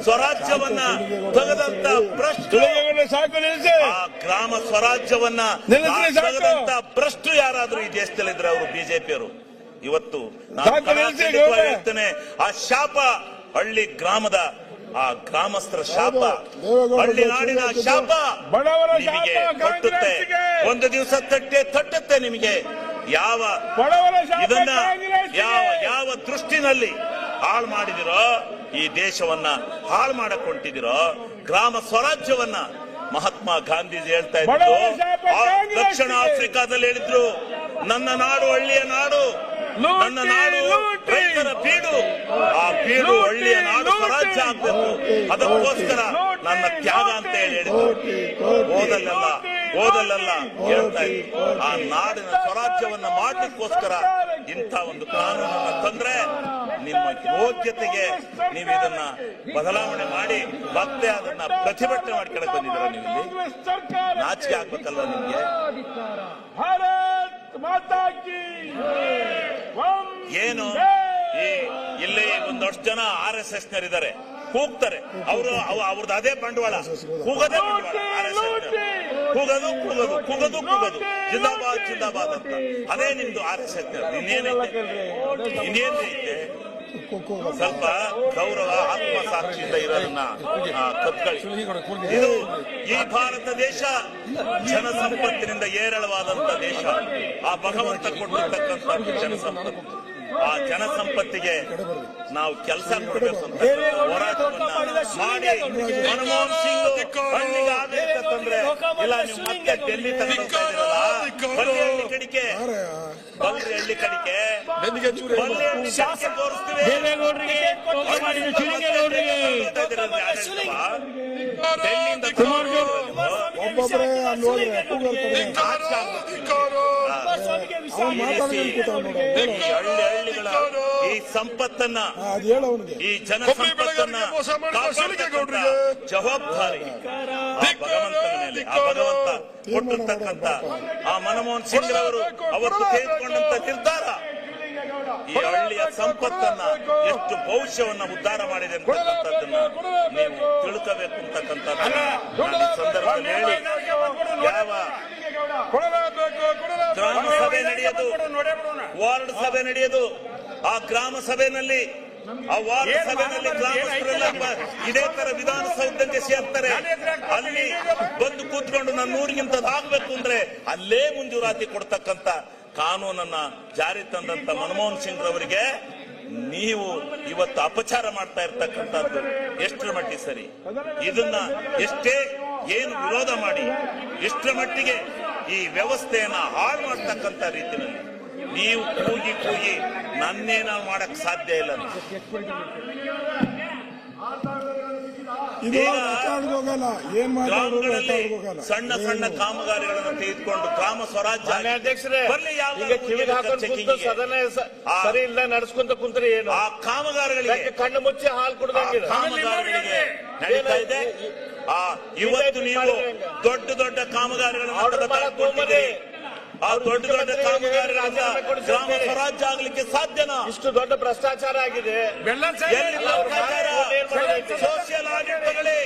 ಸ್ವರಾಜ್ಯವನ್ನ ತೆಗೆದಂತ ಭ್ರಷ್ಟು, ಆ ಗ್ರಾಮ ಸ್ವರಾಜ್ಯವನ್ನ ತೆಗೆದಂತ ಭ್ರಷ್ಟು ಯಾರಾದ್ರೂ ಈ ದೇಶದಲ್ಲಿದ್ರೆ ಅವರು ಬಿಜೆಪಿಯವರು. ಇವತ್ತು ಹೇಳ್ತೇನೆ, ಆ ಶಾಪ ಹಳ್ಳಿ ಗ್ರಾಮದ, ಆ ಗ್ರಾಮಸ್ಥರ ಶಾಪ, ಹಳ್ಳಿ ನಾಡಿನ ಶಾಪ ನಿಮಗೆ ತಟ್ಟುತ್ತೆ. ಒಂದು ದಿವಸ ತಟ್ಟುತ್ತೆ ನಿಮಗೆ. ಇದನ್ನ ಯಾವ ದೃಷ್ಟಿನಲ್ಲಿ ಹಾಳು ಮಾಡಿದಿರೋ, ಈ ದೇಶವನ್ನ ಹಾಳು ಮಾಡಕ್ ಹೊಂಟಿದಿರೋ, ಗ್ರಾಮ ಸ್ವರಾಜ್ಯವನ್ನ ಮಹಾತ್ಮ ಗಾಂಧೀಜಿ ಹೇಳ್ತಾ ಇದ್ರು, ದಕ್ಷಿಣ ಆಫ್ರಿಕಾದಲ್ಲಿ ಹೇಳಿದ್ರು, ನನ್ನ ನಾಡು ಹಳ್ಳಿಯ ನಾಡು, ನನ್ನ ನಾಡು ರೈತರ ಬೀಡು, ಆ ಬೀಡು ಹಳ್ಳಿಯ ನಾಡು ಸ್ವರಾಜ್ಯ ಆಗ್ಬೇಕು, ಅದಕ್ಕೋಸ್ಕರ ನನ್ನ ತ್ಯಾಗ ಅಂತ ಹೇಳಿದ್ರು. ಓದಲ್ಲೆಲ್ಲ ಹೇಳ್ತಾ ಇದ್ರು, ಆ ನಾಡಿನ ಸ್ವರಾಜ್ಯವನ್ನ ಮಾಡ್ಲಿಕ್ಕೋಸ್ಕರ ಇಂಥ ಒಂದು ಕಾನೂನನ್ನ ತಂದ್ರೆ ನಿಮ್ಮ ಯೋಗ್ಯತೆಗೆ ನೀವು ಇದನ್ನ ಬದಲಾವಣೆ ಮಾಡಿ ಮತ್ತೆ ಅದನ್ನ ಪ್ರತಿಭಟನೆ ಮಾಡ್ಕೊಳಕ್ ಬಂದಿದ್ದೀರ. ನೀವು ಇಲ್ಲಿ ನಾಚಿಕೆ ಆಗ್ಬೇಕಲ್ವ ನಿಮ್ಗೆ? ಏನು ಇಲ್ಲಿ ಒಂದಷ್ಟು ಜನ RSS ನರಿದ್ದಾರೆ, ಕೂಗ್ತಾರೆ. ಅವ್ರದ್ದು ಅದೇ ಬಂಡವಾಳ, ಕೂಗದೇ ಬಂಡವಾಳ. RSS ಕೂಗದು ಜಿಂದಾಬಾದ್ ಅಂತ, ಅದೇ ನಿಮ್ದು RSS. ಇನ್ನೇನೈತೆ? ಸ್ವಲ್ಪ ಗೌರವ, ಆತ್ಮಸಾಕ್ಷಿಯಿಂದ ಇರೋದನ್ನ ಕತ್ಕೊಳ್ಳಿ. ಇದು ಈ ಭಾರತ ದೇಶ ಜನಸಂಪತ್ತಿನಿಂದ ಏರಳವಾದಂತ ದೇಶ. ಆ ಭಗವಂತ ಕೊಟ್ಟಿರ್ತಕ್ಕಂಥ ಜನಸಂಪತ್ತು, ಆ ಜನಸಂಪತ್ತಿಗೆ ನಾವು ಕೆಲಸ ಕೊಡಬೇಕು ಅಂತ ಹೋರಾಟವನ್ನ ಮಾಡಿ ಮನಮೋಹನ್ ಸಿಂಗ್ ಹಳ್ಳಿಗೆ ಆಡಳಿತ ತಂದ್ರೆ, ಇಲ್ಲ ನೀವು ಮತ್ತೆ ಡೆಲ್ಲಿ ತಗೊಂಡೋಗ್ತಾ ಬಲ್ರಿ ಕಡಿಕೆ ತೋರಿಸ್ತೀವಿ. ಒಬ್ಬೊಬ್ಬರೇ ಅಲ್ಲಿ ಹಳ್ಳಿಗಳ ಈ ಸಂಪತ್ತನ್ನ, ಈ ಜನಸಂಪತ್ತನ್ನ ಜವಾಬ್ದಾರಿ ಭಗವಂತನ ಮೇಲೆ, ಆ ಭಗವಂತ ಕೊಟ್ಟಿರ್ತಕ್ಕಂಥ ಆ ಮನಮೋಹನ್ ಸಿಂಗ್ ಅವರು ಅವತ್ತು ತೆಗೆದುಕೊಂಡಂತ ನಿರ್ಧಾರ ಈ ಹಳ್ಳಿಯ ಸಂಪತ್ತನ್ನ, ಎಷ್ಟು ಭವಿಷ್ಯವನ್ನ ಉದ್ಧಾರ ಮಾಡಿದೆ ಅಂತಕ್ಕಂಥದ್ದನ್ನ ನೀವು ತಿಳ್ಕೋಬೇಕು ಅಂತಕ್ಕಂಥದ್ದನ್ನ ಸಂದರ್ಭದಲ್ಲಿ ಹೇಳಿ, ಯಾವ ಗ್ರಾಮ ಸಭೆ ನಡೆಯೋದು, ವಾರ್ಡ್ ಸಭೆ ನಡೆಯೋದು, ಆ ಗ್ರಾಮ ಸಭೆಯಲ್ಲಿ, ಆ ವಾರ್ಡ್ ಸಭೆಯಲ್ಲಿ ಗ್ರಾಮಸ್ಥರೆಲ್ಲ ಇದೇ ತರ ವಿಧಾನಸೌಧಕ್ಕೆ ಸೇರ್ತಾರೆ. ಅಲ್ಲಿ ಬಂದು ಕೂತ್ಕೊಂಡು ನನ್ನ ಊರಿಗಿಂತ ಆಗ್ಬೇಕು ಅಂದ್ರೆ ಅಲ್ಲೇ ಮಂಜೂರಾತಿ ಕೊಡ್ತಕ್ಕಂತ ಕಾನೂನನ್ನ ಜಾರಿ ತಂದಂತ ಮನಮೋಹನ್ ಸಿಂಗ್ ರವರಿಗೆ ನೀವು ಇವತ್ತು ಅಪಚಾರ ಮಾಡ್ತಾ ಇರ್ತಕ್ಕಂಥದ್ದು ಎಷ್ಟರ ಮಟ್ಟಿಗೆ ಸರಿ? ಇದನ್ನ ಎಷ್ಟೇ ಏನು ವಿರೋಧ ಮಾಡಿ ಎಷ್ಟರ ಮಟ್ಟಿಗೆ ಈ ವ್ಯವಸ್ಥೆಯನ್ನ ಹಾಳು ಮಾಡ್ತಕ್ಕಂಥ ರೀತಿಯಲ್ಲಿ ನೀವು ಕೂಗಿ ನನ್ನೇನ ಮಾಡಕ್ ಸಾಧ್ಯ ಇಲ್ಲ. ಗ್ರಾಮಗಳಲ್ಲಿ ಸಣ್ಣ ಸಣ್ಣ ಕಾಮಗಾರಿಗಳನ್ನು ತೆಗೆದುಕೊಂಡು ಗ್ರಾಮ ಸ್ವರಾಜ್ಯ ಸರಿ ಇಲ್ಲ ನಡೆಸ್ಕೊಂತ ಕುಂತ್ರೆ ಏನು? ಆ ಕಾಮಗಾರಿಗಳಿಗೆ ಕಣ್ಣು ಮುಚ್ಚಿ ಹಾಲು ಕುಡ್ದಂಗಿದೆ. ಕಾಮಗಾರಿಗಳಿಗೆ ನಡೀತಾ ಇದೆ. ಇವತ್ತು ನೀವು ದೊಡ್ಡ ಕಾಮಗಾರಿಗಳನ್ನು ಆ ದೊಡ್ಡ ಕಾಮಗಾರಿಗಳಿಂದ ಗ್ರಾಮ ಸ್ವರಾಜ್ಯ ಆಗ್ಲಿಕ್ಕೆ ಸಾಧ್ಯನಾ? ಇಷ್ಟು ದೊಡ್ಡ ಭ್ರಷ್ಟಾಚಾರ ಆಗಿದೆ. ಸೋಷಿಯಲ್ ಆಡಿಟ್ ತಗೊಳ್ಳಿ,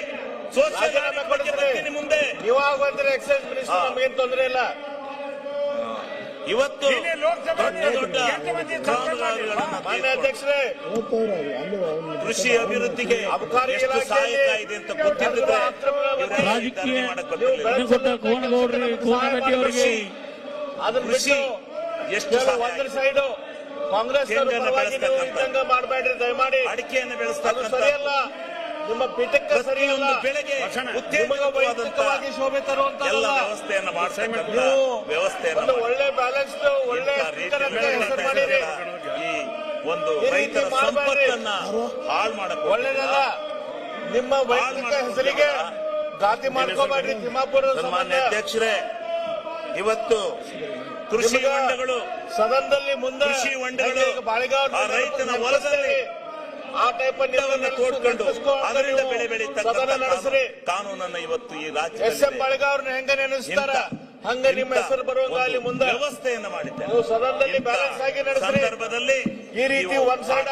ಸೋಷಿಯಲ್ ಆಡಿಟ್ ಬಗ್ಗೆ ಬರ್ತೀನಿ ಮುಂದೆ. ನೀವಾಗ ಬಂದ್ರೆ ಎಕ್ಸೈಸ್ ಮಿನಿಸ್ಟರ್ ನಮಗೇನು ತೊಂದರೆ ಇಲ್ಲ. ಇವತ್ತು ದೊಡ್ಡ ಮಾನ್ಯ ಅಧ್ಯಕ್ಷರೇ, ಕೃಷಿ ಅಭಿವೃದ್ಧಿಗೆ ಎಷ್ಟು ಸಹಾಯಕ ಇದೆ ಅಂತ ಗೊತ್ತಿದ್ರೆ ಕೃಷಿ ಎಷ್ಟು ಒಂದ್ರ ಸೈಡು ಕಾಂಗ್ರೆಸ್ ಮಾಡಬೇಡ್ರಿ ದಯಮಾಡಿ. ಅಡಿಕೆಯನ್ನು ಬೆಳೆಸ್ತಕ್ಕಂಥ ಸರಿಯಲ್ಲ, ನಿಮ್ಮ ಪೀಠಕ್ಕೆ ಸರಿಯಲ್ಲ. ಬೆಳೆಗೆ ವೈಯಕ್ತಿಕವಾಗಿ ಶೋಭೆ ತರುವಂತ ಎಲ್ಲ ವ್ಯವಸ್ಥೆಯನ್ನು ಮಾಡ್ತಕ್ಕಂಥ ವ್ಯವಸ್ಥೆಯನ್ನು ಒಳ್ಳೆ ಬ್ಯಾಲೆನ್ಸ್, ಒಳ್ಳೆ ಹೆಸರು ಮಾಡಿರಿ. ಈ ಒಂದು ರೈತರ ಸಂಪತ್ತನ್ನ ಹಾಳು ಮಾಡಕ್ಕೆ ಒಳ್ಳೇದಲ್ಲ. ನಿಮ್ಮ ವೈಯಕ್ತಿಕ ಹೆಸರಿಗೆ ಗಾತಿ ಮಾಡ್ಕೋಬೇಡ್ರಿ. ತಿಮ್ಮಾಪುರ ಸನ್ಮಾನ್ಯ ಅಧ್ಯಕ್ಷರೇ, ಇವತ್ತು ಕೃಷಿ ಹೊಂಡಗಳು ಸದನದಲ್ಲಿ ಮುಂದೆ ಕೃಷಿ ಹೊಂಡಗಳು ಬಾಳೆಗಾವ್ ರೈತನ ಹೊಲದಲ್ಲಿ ಆ ಟೈಪ್ ತೋಡ್ಕೊಂಡು ಅದರಿಂದ ಬೆಳೆ ಬೆಳೀತಕ್ಕಂಥ ನಡೆಸ್ರಿ. ಕಾನೂನನ್ನ ಇವತ್ತು ಈ ರಾಜ್ಯ SM ಬಾಳೆಗಾವ್ರನ್ನ ಹೆಂಗ ನೆನೆಸ್ತಾರ ಹಂಗ ನಿಮ್ಮ ಹೆಸರು ಬರುವಾಗ ಅಲ್ಲಿ ಮುಂದೆ ವ್ಯವಸ್ಥೆಯನ್ನು ಮಾಡಿದ್ದಾರೆ. ನೀವು ಸದನದಲ್ಲಿ ಬ್ಯಾಲೆನ್ಸ್ ಆಗಿ ನಡೆಸ್ರಿ. ಸಂದರ್ಭದಲ್ಲಿ ಈ ರೀತಿ ಒಂದ್ ಸೈಡ್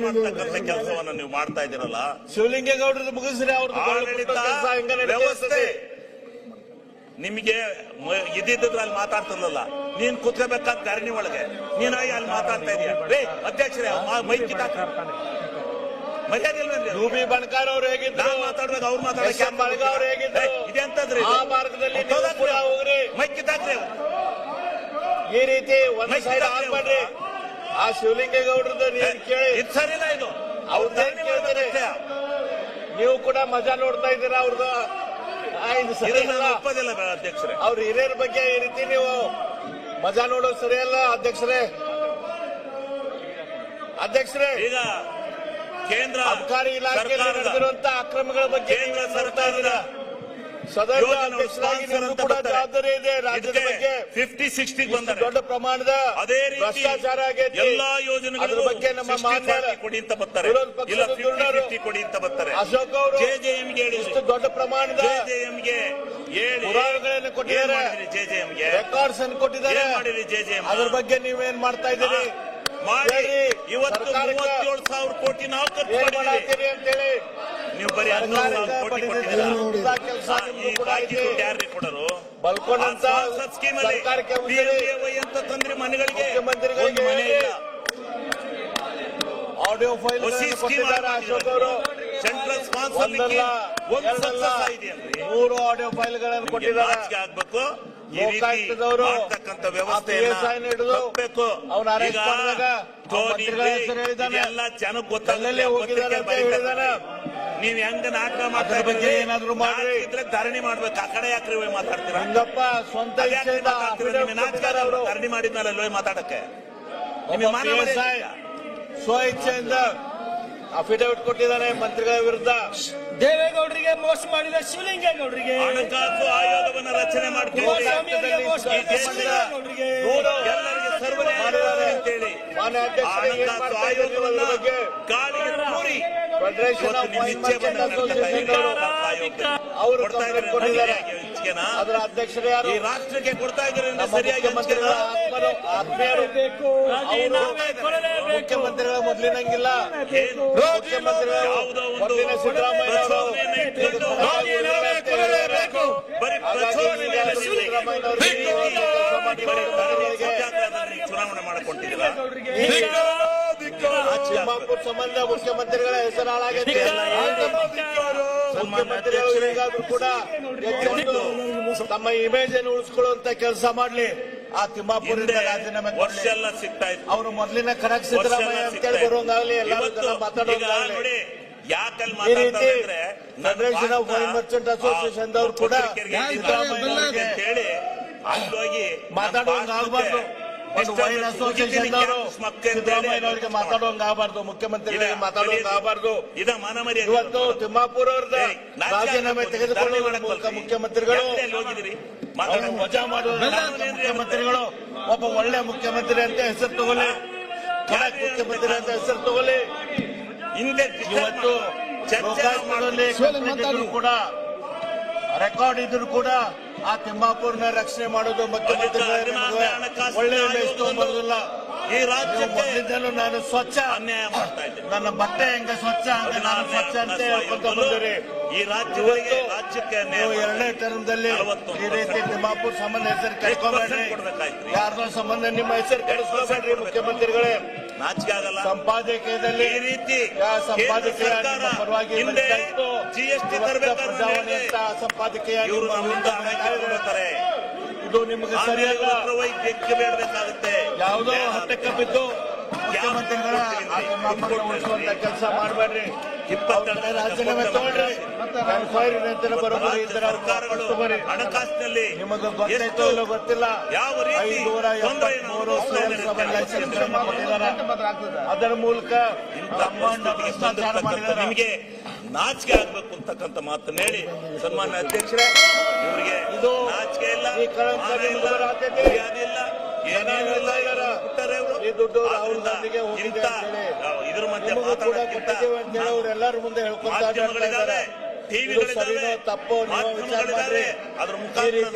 ಮಾಡ್ತಕ್ಕಂಥ ಕೆಲಸವನ್ನ ನೀವು ಮಾಡ್ತಾ ಇದ್ದೀರಲ್ಲ. ಶಿವಲಿಂಗೇಗೌಡರದ್ದು ಮುಗಿಸ್ರಿ. ಆಡಳಿತ ವ್ಯವಸ್ಥೆ ನಿಮಗೆ ಇದ್ದಿದ್ರಲ್ಲಿ ಮಾತಾಡ್ತಿರ್ಲಿಲ್ಲ. ನೀನ್ ಕುತ್ಕೋಬೇಕಾದ ಧರಣಿ ಒಳಗೆ ನೀನಾಗಿ ಅಲ್ಲಿ ಮಾತಾಡ್ತಾ ಇದೀಯ. ಅಧ್ಯಕ್ಷರೇ ಮೈಕ್ ಮರ್ಯಾದೆ ರೂಬಿ ಬಣಕಾರ್ ಅವ್ರು ಹೇಗಿದ್ರು, ಮಾತಾಡ್ಬೇಕು, ಅವ್ರು ಮಾತಾಡ್ಬೇಕು. ಅವ್ರು ಹೇಗಿದ್ರು ಇದಂತಂದ್ರೆ ಆ ಮಾರ್ಗದಲ್ಲಿ ಹೋಗ್ರಿ. ಮೈಕ್ ಕಿತ್ತಾಕ್ರಿ. ಈ ರೀತಿ ಒಂದ್ ಸೈಡ್ ಆಗ್ಬೇಡ್ರಿ. ಆ ಶಿವಲಿಂಗೇಗೌಡರದ್ದು ನೀನ್ ಕೇಳಿ ಇದು ಸರಿಲ್ಲ. ಇದು ಅವ್ರದ್ದು ನೀವು ಕೂಡ ಮಜಾ ನೋಡ್ತಾ ಇದ್ದೀರಾ. ಅವ್ರದ್ದು ಇದು ಸರಿ ಇದನ್ನ ಅಲ್ಲ. ನಾನು ಒಪ್ಪೋದಿಲ್ಲ ಅಧ್ಯಕ್ಷರೇ. ಅವ್ರ ಹಿರಿಯರ ಬಗ್ಗೆ ಈ ರೀತಿ ನೀವು ಮಜಾ ನೋಡೋದು ಸರಿಯಲ್ಲ ಅಧ್ಯಕ್ಷರೇ. ಅಧ್ಯಕ್ಷರೇ, ಈಗ ಕೇಂದ್ರ ಅಬಕಾರಿ ಇಲಾಖೆಯಲ್ಲಿ ಸರ್ಕಾರದ ನಡೆದಿರುವಂತ ಅಕ್ರಮಗಳ ಬಗ್ಗೆ ಕೇಂದ್ರ ನೀವು ನೋಡ್ತಾ ಸರ್ಕಾರದ ಇದ್ದೀರಾ. ಸದನ ಯೋಜನೆ ಅಧ್ಯಕ್ಷರಾಗಿ ಸ್ಪಾನ್ಸರ್ ನಿಮಗೂ ಅಂತ ಕೂಡ ಬರ್ತಾರೆ. ಜವಾಬ್ದಾರಿ ಇದೆ ರಾಜ್ಯದ ಬಗ್ಗೆ. 50-60 ಇಷ್ಟು ಬಂದರೆ ದೊಡ್ಡ ಪ್ರಮಾಣದ ಅದೇ ರೀತಿ ಭ್ರಷ್ಟಾಚಾರ ಆಗೈತಿ. ಎಲ್ಲಾ ಅದ್ರ ಯೋಜನೆಗಳಿಗೂ ಬಗ್ಗೆ ನಮ್ಮ 60-40 ಕೊಡಿ ಅಂತ ಬರ್ತಾರೆ, ವಿರೋಧ ಪಕ್ಷದ ಇಲ್ಲ ದುರ್ನರು 50-50 ಕೊಡಿ ಅಂತ ಬರ್ತಾರೆ. ಅಶೋಕ್ ಅವರು ಜೆಜೆಎಂಗೆ ಇಷ್ಟು ದೊಡ್ಡ ಪ್ರಮಾಣದ ಜೆಜೆಎಂಗೆ ಹೇಳಿ ಪುರಾವೆಗಳನ್ನು ಕೊಟ್ಟಿದ್ದಾರೆ. ಜೆಜೆಎಂಗೆ ರೆಕಾರ್ಡ್ಸ್ ಅನ್ನು ಕೊಟ್ಟಿದ್ದಾರೆ. ಏನ್ ಮಾಡಿರಿ ಜೆಜೆಎಂ? ಅದ್ರ ಬಗ್ಗೆ ನೀವೇನ್ ಮಾಡ್ತಾ ಇದ್ದೀರಿ? ಮಾಡಿ. ಹೇಳಿ. ಇವತ್ತು ಸರ್ಕಾರಕ್ಕೆ 37,000 ಕೋಟಿ ನಾವು ಖರ್ಚು ಏನ್ ಮಾಡಿದ್ದೀವಿ. ಮಾಡಾತೀರಿ ಅಂತೇಳಿ ನೀವು ಬರೀ 11,000 ಕೋಟಿ ಕೊಟ್ಟಿದ್ದೀರಾ. ಕೆಲಸ ಈ ಬಾಕಿ ದುಡ್ಡು ಯಾರ್ರಿ ಕೊಡೋರು? ಬಲ್ಕೊಂಡಂತ ಸ್ಕೀಮ್ ಅಲ್ಲಿ ಸರ್ಕಾರಕ್ಕೆ ಉಳಿಸಿರಿ. PMAY ಅಂತ ತಂದ್ರೆ ಮನೆಗಳಿಗೆ ಮುಖ್ಯಮಂತ್ರಿಗಳಿಗೆ ಒಂದು ಮನೆ ಇಲ್ಲ. ಆಡಿಯೋ ಫೈಲ್ ಹೊಸಿ ಸ್ಕೀಮ್ ಕೊಟ್ಟಿದ್ದಾರೆ ಅಶೋಕ್ ಅವರು. ಸೆಂಟ್ರಲ್ ಸ್ಪಾನ್ಸರ್ ಒಂದಲ್ಲ ಒಂದು ಎರಡಲ್ಲ ಸಕ್ಸಸ್ ಇದೆಯಲ್ರಿ. 3 ಆಡಿಯೋ ಫೈಲ್ಗಳನ್ನು ಕೊಟ್ಟಿದ್ದಾರೆ. ನಾಚಿಕೆ ಆಗ್ಬೇಕು. ಈ ರೀತಿ ಲೋಕಾಯುಕ್ತದವರು ಮಾಡ್ತಕ್ಕಂಥ ಆ ವ್ಯವಸ್ಥೆಯನ್ನ PSI ನ ಹಿಡಿದು ತಪ್ಪಬೇಕು. ಅವ್ನ ಅರೆಸ್ಟ್ ಈಗ ಮಾಡಿದಾಗ ಧೋನಿ ಮಂತ್ರಿಗಳ ಹೆಸರು ಹೇಳಿದ್ದಾನೆ. ಇದೆಲ್ಲ ಜನಕ್ಕೆ ಗೊತ್ತಾಗಲ್ಲ. ಎಲ್ಲೆಲ್ಲಿ ಹೋಗಿದ್ದಾರೆ ಅಂತ ಹೇಳಿದಾನೆ. ನೀವ್ ಹೆಂಗ ನಾಟಕ ಮಾಡ್ತಾ ಅದ್ರ ಬಗ್ಗೆ ಏನಾದ್ರು ಮಾಡ್ರಿ. ಇದ್ರೆ ಧರಣಿ ಮಾಡ್ಬೇಕು. ಆ ಕಡೆ ಯಾಕ್ರಿ ಹೋಗಿ ಮಾತಾಡ್ತೀರಾ? ಲಿಂಗಪ್ಪ ಸ್ವಂತ ಅದ್ಯಾಕ್ರಿ ಇಚ್ಛೆಯಿಂದ ಮಾತಾಡ್ತೀರಾ? affidavit ನಿಮ್ಗೆ ನಾಚಿಕೆ ಕೊಟ್ಟಿದ್ದಾರೆ ಆಗಲ್ಲ? ಅವರು. ಧರಣಿ ಮಾಡಿದ್ಮೇಲೆ ಹೋಗಿ ಮಾತಾಡಕ್ಕೆ ಒಬ್ಬ ನಿಮ್ಗೆ ಮಾನ ಮರ್ಯಾದೆ PSI ಇದೆಯಾ? ಸ್ವ ಇಚ್ಛೆಯಿಂದ ಅಫಿಡವಿಟ್ ಕೊಟ್ಟಿದ್ದಾನೆ ಮಂತ್ರಿಗಳ ವಿರುದ್ಧ. ದೇವೇಗೌಡರಿಗೆ ಮೋಸ ಮಾಡಿದ ಶಿವಲಿಂಗೇಗೌಡರಿಗೆ, ಹಣಕಾಸು ಆಯೋಗವನ್ನ ರಚನೆ ಮಾಡ್ಕೊಂಡು ಕುಮಾರಸ್ವಾಮಿಯವರಿಗೆ ಮೋಸ ಈ ಮಾಡಿದ ದೇಶದ ಶಿವಲಿಂಗೇಗೌಡರಿಗೆ, ಎಲ್ಲರಿಗೆ ಸರ್ವೇ ಮಾಡಿದ್ದಾರೆ ಅಂತೇಳಿ ಮಾನ್ಯ ಅಧ್ಯಕ್ಷರೇ, ಏನ್ ಹಣಕಾಸು ಮಾಡ್ತಾ ಇದ್ದೀರಿ ನೀವು ಆಯೋಗವನ್ನ ಅದ್ರ ಬಗ್ಗೆ? ಗಾಳಿಗೆ ತೂರಿ ಫೆಡರೇಷನ್ ಇವತ್ತು ಆಫ್ ನಿಮ್ಮ ವೈನ್ ಇಚ್ಛೆ ಮರ್ಚೆಂಟ್ ಬಂದಂತೆ ಅಸೋಸಿಯೇಷನ್ ಅವರು ಕೊಡ್ತಾ ಇದ್ದಾರೆ ಕೊಟ್ಟಿದ್ದಾರೆ. ಇಚ್ಛೆನಾ? ಅದರ ಅಧ್ಯಕ್ಷರು ಯಾರು? ಈ ರಾಷ್ಟ್ರಕ್ಕೆ ಕೊಡ್ತಾ ಇದ್ದಾರೆ ನಮ್ಮ ಸರಿಯಾಗಿ ಮುಖ್ಯಮಂತ್ರಿಗಳ ಆತ್ಮರು ಆತ್ಮೀಯರು. ರಾಜೀನಾಮೆ ಕೊಡಲೇಬೇಕು. ಮುಖ್ಯಮಂತ್ರಿಗಳ ಮೊದಲಿನಂಗಿಲ್ಲ. ಏನು? ಮುಖ್ಯಮಂತ್ರಿಗಳು ಯಾವುದೋ ಒಂದು ಮೊದಲಿನ ಸಿದ್ದರಾಮಯ್ಯ ಅವರು ಪ್ರಚೋದನೆಯನ್ನು ಇಟ್ಕೊಂಡು ರಾಜೀನಾಮೆ ಕೊಡಲೇಬೇಕು. ಬರೀ ಹಾಗಾಗಿ ಪ್ರಚೋದನೆ ಈಗ ಸಿದ್ದರಾಮಯ್ಯ ಅವರು ಈ ರೀತಿ ಕೆಲಸ ಮಾಡಿದ್ದಾರೆ. ಚುನಾವಣೆ ಮಾಡಿಕೊಂಡಿದ್ದೀರಾ? ತಿಮ್ಮಾಪುರ್ ಸಂಬಂಧ ಮುಖ್ಯಮಂತ್ರಿಗಳ ಹೆಸರು ಹಾಳಾಗೈತೆ. ಮುಖ್ಯಮಂತ್ರಿಗಳು ಈಗಾದ್ರೂ ಕೂಡ ಎಚ್ಚೆತ್ತು ತಮ್ಮ ಇಮೇಜ್ ಅನ್ನು ಉಳಿಸ್ಕೊಳ್ಳುವಂತ ಕೆಲಸ ಮಾಡ್ಲಿ. ಆ ತಿಮ್ಮಾಪುರಿಂದ ರಾಜೀನಾಮೆ ವರ್ಷ ಕೊಡ್ಲಿ. ಎಲ್ಲ ಸಿಗ್ತಾ ಇತ್ತು. ಅವರು ಮೊದಲಿನ ಕನಕ್ ಸಿದ್ದರಾಮಯ್ಯ ಅಂತೇಳಿ ಬರುವಂಗಾಗ್ಲಿ, ಎಲ್ಲರೂ ಜನ ಮಾತಾಡೋಂಗಾಗ್ಲಿ. ನೋಡಿ ಯಾಕಲ್ಲಿ ಈ ರೀತಿ ಮಾತಾಡ್ತಾರೆ ಅಂದ್ರೆ federation of wine merchant association ದವರು ಕೂಡ ಸಿದ್ದರಾಮಯ್ಯ ಅವರಿಗೆ ಹೇಳಿ ಅಲ್ಲೋಗಿ ಮಾತಾಡುವಂಗ ಆಗಬಾರ್ದು. ಒಂದು ವೈನ್ ಅಸೋಸಿಯೇಷನ್ ದವರು ಸಿದ್ದರಾಮಯ್ಯ ಅವರಿಗೆ ಮಾತಾಡುವಂಗ ಆಗಬಾರ್ದು. ಮುಖ್ಯಮಂತ್ರಿಗಳಿಗೆ ಮಾತಾಡುವಂಗ ಆಗಬಾರ್ದು. ಇದ ಮಾನ ಮರ್ಯಾದೆ. ಇವತ್ತು ತಿಮ್ಮಾಪುರ್ ಅವ್ರದ ರಾಜೀನಾಮೆ ತೆಗೆದುಕೊಳ್ಳುವ ಮೂಲಕ ಮುಖ್ಯಮಂತ್ರಿಗಳು ಹೋಗಿದ್ರಿ ಅವರು ವಜಾ ಮಾಡುವ ಮುಖ್ಯಮಂತ್ರಿಗಳು ಒಬ್ಬ ಒಳ್ಳೆ ಮುಖ್ಯಮಂತ್ರಿ ಅಂತ ಹೆಸರು ತಗೊಳ್ಳಿ, ಖಡಕ್ ಮುಖ್ಯಮಂತ್ರಿ ಅಂತ ಹೆಸರು ತಗೊಳ್ಳಿ. ಹಿಂದೆ ಇವತ್ತು ಲೋಕಾಯುಕ್ತದಲ್ಲಿ ಕಂಪ್ಲೇಂಟ್ ಕೂಡ ರೆಕಾರ್ಡ್ ಇದ್ರು ಕೂಡ ಆ ತಿಮ್ಮಾಪುರ್ನ ರಕ್ಷಣೆ ಮಾಡೋದು ಮುಖ್ಯಮಂತ್ರಿಗಳೇ ಒಳ್ಳೆ ಇಮೇಜ್ ತಗೊಂಡ್ಬರೋದಿಲ್ಲ. ಈ ರಾಜ್ಯಕ್ಕೆ ಮೊದಲಿದ್ದಲು ನಾನು ಸ್ವಚ್ಛ, ಅನ್ಯಾಯ ಮಾಡ್ತಾ ಇದ್ದೆ. ನನ್ನ ಬಟ್ಟೆ ಹೆಂಗ ಸ್ವಚ್ಛ ಹಂಗ ನಾನು ಸ್ವಚ್ಛ ಅಂತ ಹೇಳ್ಕೊಂತ ಬಂದಿರಿ. ಈ ರಾಜ್ಯಗಳಿಗೆ ರಾಜ್ಯಕ್ಕೆ ನೀವು 2ನೇ ಟರ್ಮ್ದಲ್ಲಿ ಈ ರೀತಿ ತಿಮ್ಮಾಪುರ್ ಸಂಬಂಧ ಹೆಸರು ಕೆಡ್ಕೋಬೇಡ್ರಿ. ಯಾರ್ದೋ ಸಂಬಂಧ ನಿಮ್ಮ ಹೆಸರು ಕೆಡಿಸ್ಕೋಬೇಡ್ರಿ ಮುಖ್ಯಮಂತ್ರಿಗಳೇ. ನಾಚಿಕೆ ಆಗಲ್ಲ. ಸಂಪಾದಕೀಯದಲ್ಲಿ ಈ ರೀತಿ ಸಂಪಾದಕೀಯ ನಿಮ್ಮ ಪರವಾಗಿ ಹಿಂದೆ ಬರೀತಾ ಇತ್ತು. GST ಇವತ್ತು ತರಬೇಕಾದ್ರೆ ಪ್ರಜಾವಾಣಿ ಅಂತ ಸಂಪಾದಕೀಯ ಇವರು ನಿಮ್ಮ ನಮ್ಮಿಂದ ವಿರುದ್ಧ ಹಣ ಬರ್ತಾ ಇದೆ. ಕಿತ್ಕೊಳ್ತಾರೆ. ಇದು ನಿಮಗೆ ಸರಿಯಲ್ಲ. ವೈದ್ಯಕ್ಕೆ ಬೇಡಬೇಕಾಗುತ್ತೆ. ಯಾವುದೋ ಹತ್ತಕ್ಕೆ ಬಿದ್ದು ಮುಖ್ಯಮಂತ್ರಿಗಳ ಆ ತಿಮ್ಮಾಪುರನ ಉಳಿಸುವಂತ ಕೆಲಸ ಮಾಡಬೇಡ್ರಿ. ರಾಜೀನಾಮೆ ತಗೊಳ್ರಿ. ಎನ್ಕ್ವೈರಿ ನಂತರ ಬರೋಬ್ಬರಿ ಇದ್ರೆ ಸರ್ಕಾರಗಳು ತಗೋರಿ. ಹಣಕಾಸಿನಲ್ಲಿ ನಿಮಗೆ ಗೊತ್ತಾಯ್ತೋ ಇಲ್ಲೋ ಗೊತ್ತಿಲ್ಲ. ಯಾವ ರೀತಿ 573 ಸ್ವಯಂ ಸೇವಾ ಲೈಸೆನ್ಸ್ ಕೊಟ್ಟಿದ್ದಾರೆ. ಅದರ ಮೂಲಕ ಬ್ರಹ್ಮಾಂಡ ಭ್ರಷ್ಟಾಚಾರ ಮಾಡಿದ್ದಾರೆ. ನಿಮಗೆ ನಾಚಿಕೆ ಆಗ್ಬೇಕು ಅಂತಕ್ಕಂಥ ಮಾತನ್ನ ಹೇಳಿ ಸನ್ಮಾನ್ಯ ಅಧ್ಯಕ್ಷರೇ, ಇವರಿಗೆ ಇದು ನಾಚಿಕೆ ಇಲ್ಲ, ಈ ಕಳಂಕ ಮಾನ ಇಲ್ಲ, ನಿಮಗೆ ಬರಾತೈತಿ. ಮರ್ಯಾದಿಲ್ಲ, ಏನೇನು ಇಲ್ಲ. ಬಿಟ್ಟರೆ ಇವರು. ಈ ದುಡ್ಡು ರಾಹುಲ್ ಆದ್ರಿಂದ ಗಾಂಧಿಗೆ ಹೋಗಿದೆ ಇಂಥ ಅಂತ ಹೇಳಿ ಇದ್ರ ಮಧ್ಯೆ ನಿಮಗೂ ಕೂಡ ಮಾತಾಡೋಕ್ಕಿಂತ ಕೊಟ್ಟಿದ್ದೇವೆ ಅಂತ ಹೇಳಿ ಅವರೆಲ್ಲರ ಮುಂದೆ ಹೇಳ್ಕೊಂತ ಮಾಧ್ಯಮಗಳಿದ್ದಾವೆ, ಇದ್ದಾರೆ. ಇದು ಟಿವಿಗಳಿದ್ದಾವೆ, ಸರಿನೋ ತಪ್ಪೋ ನೀವು ವಿಚಾರ ಮಾಧ್ಯಮಗಳಿದ್ದಾವೆ. ಮಾಡ್ರಿ. ಅದ್ರ ಈ ಮುಖಾಂತರ ರೀತಿ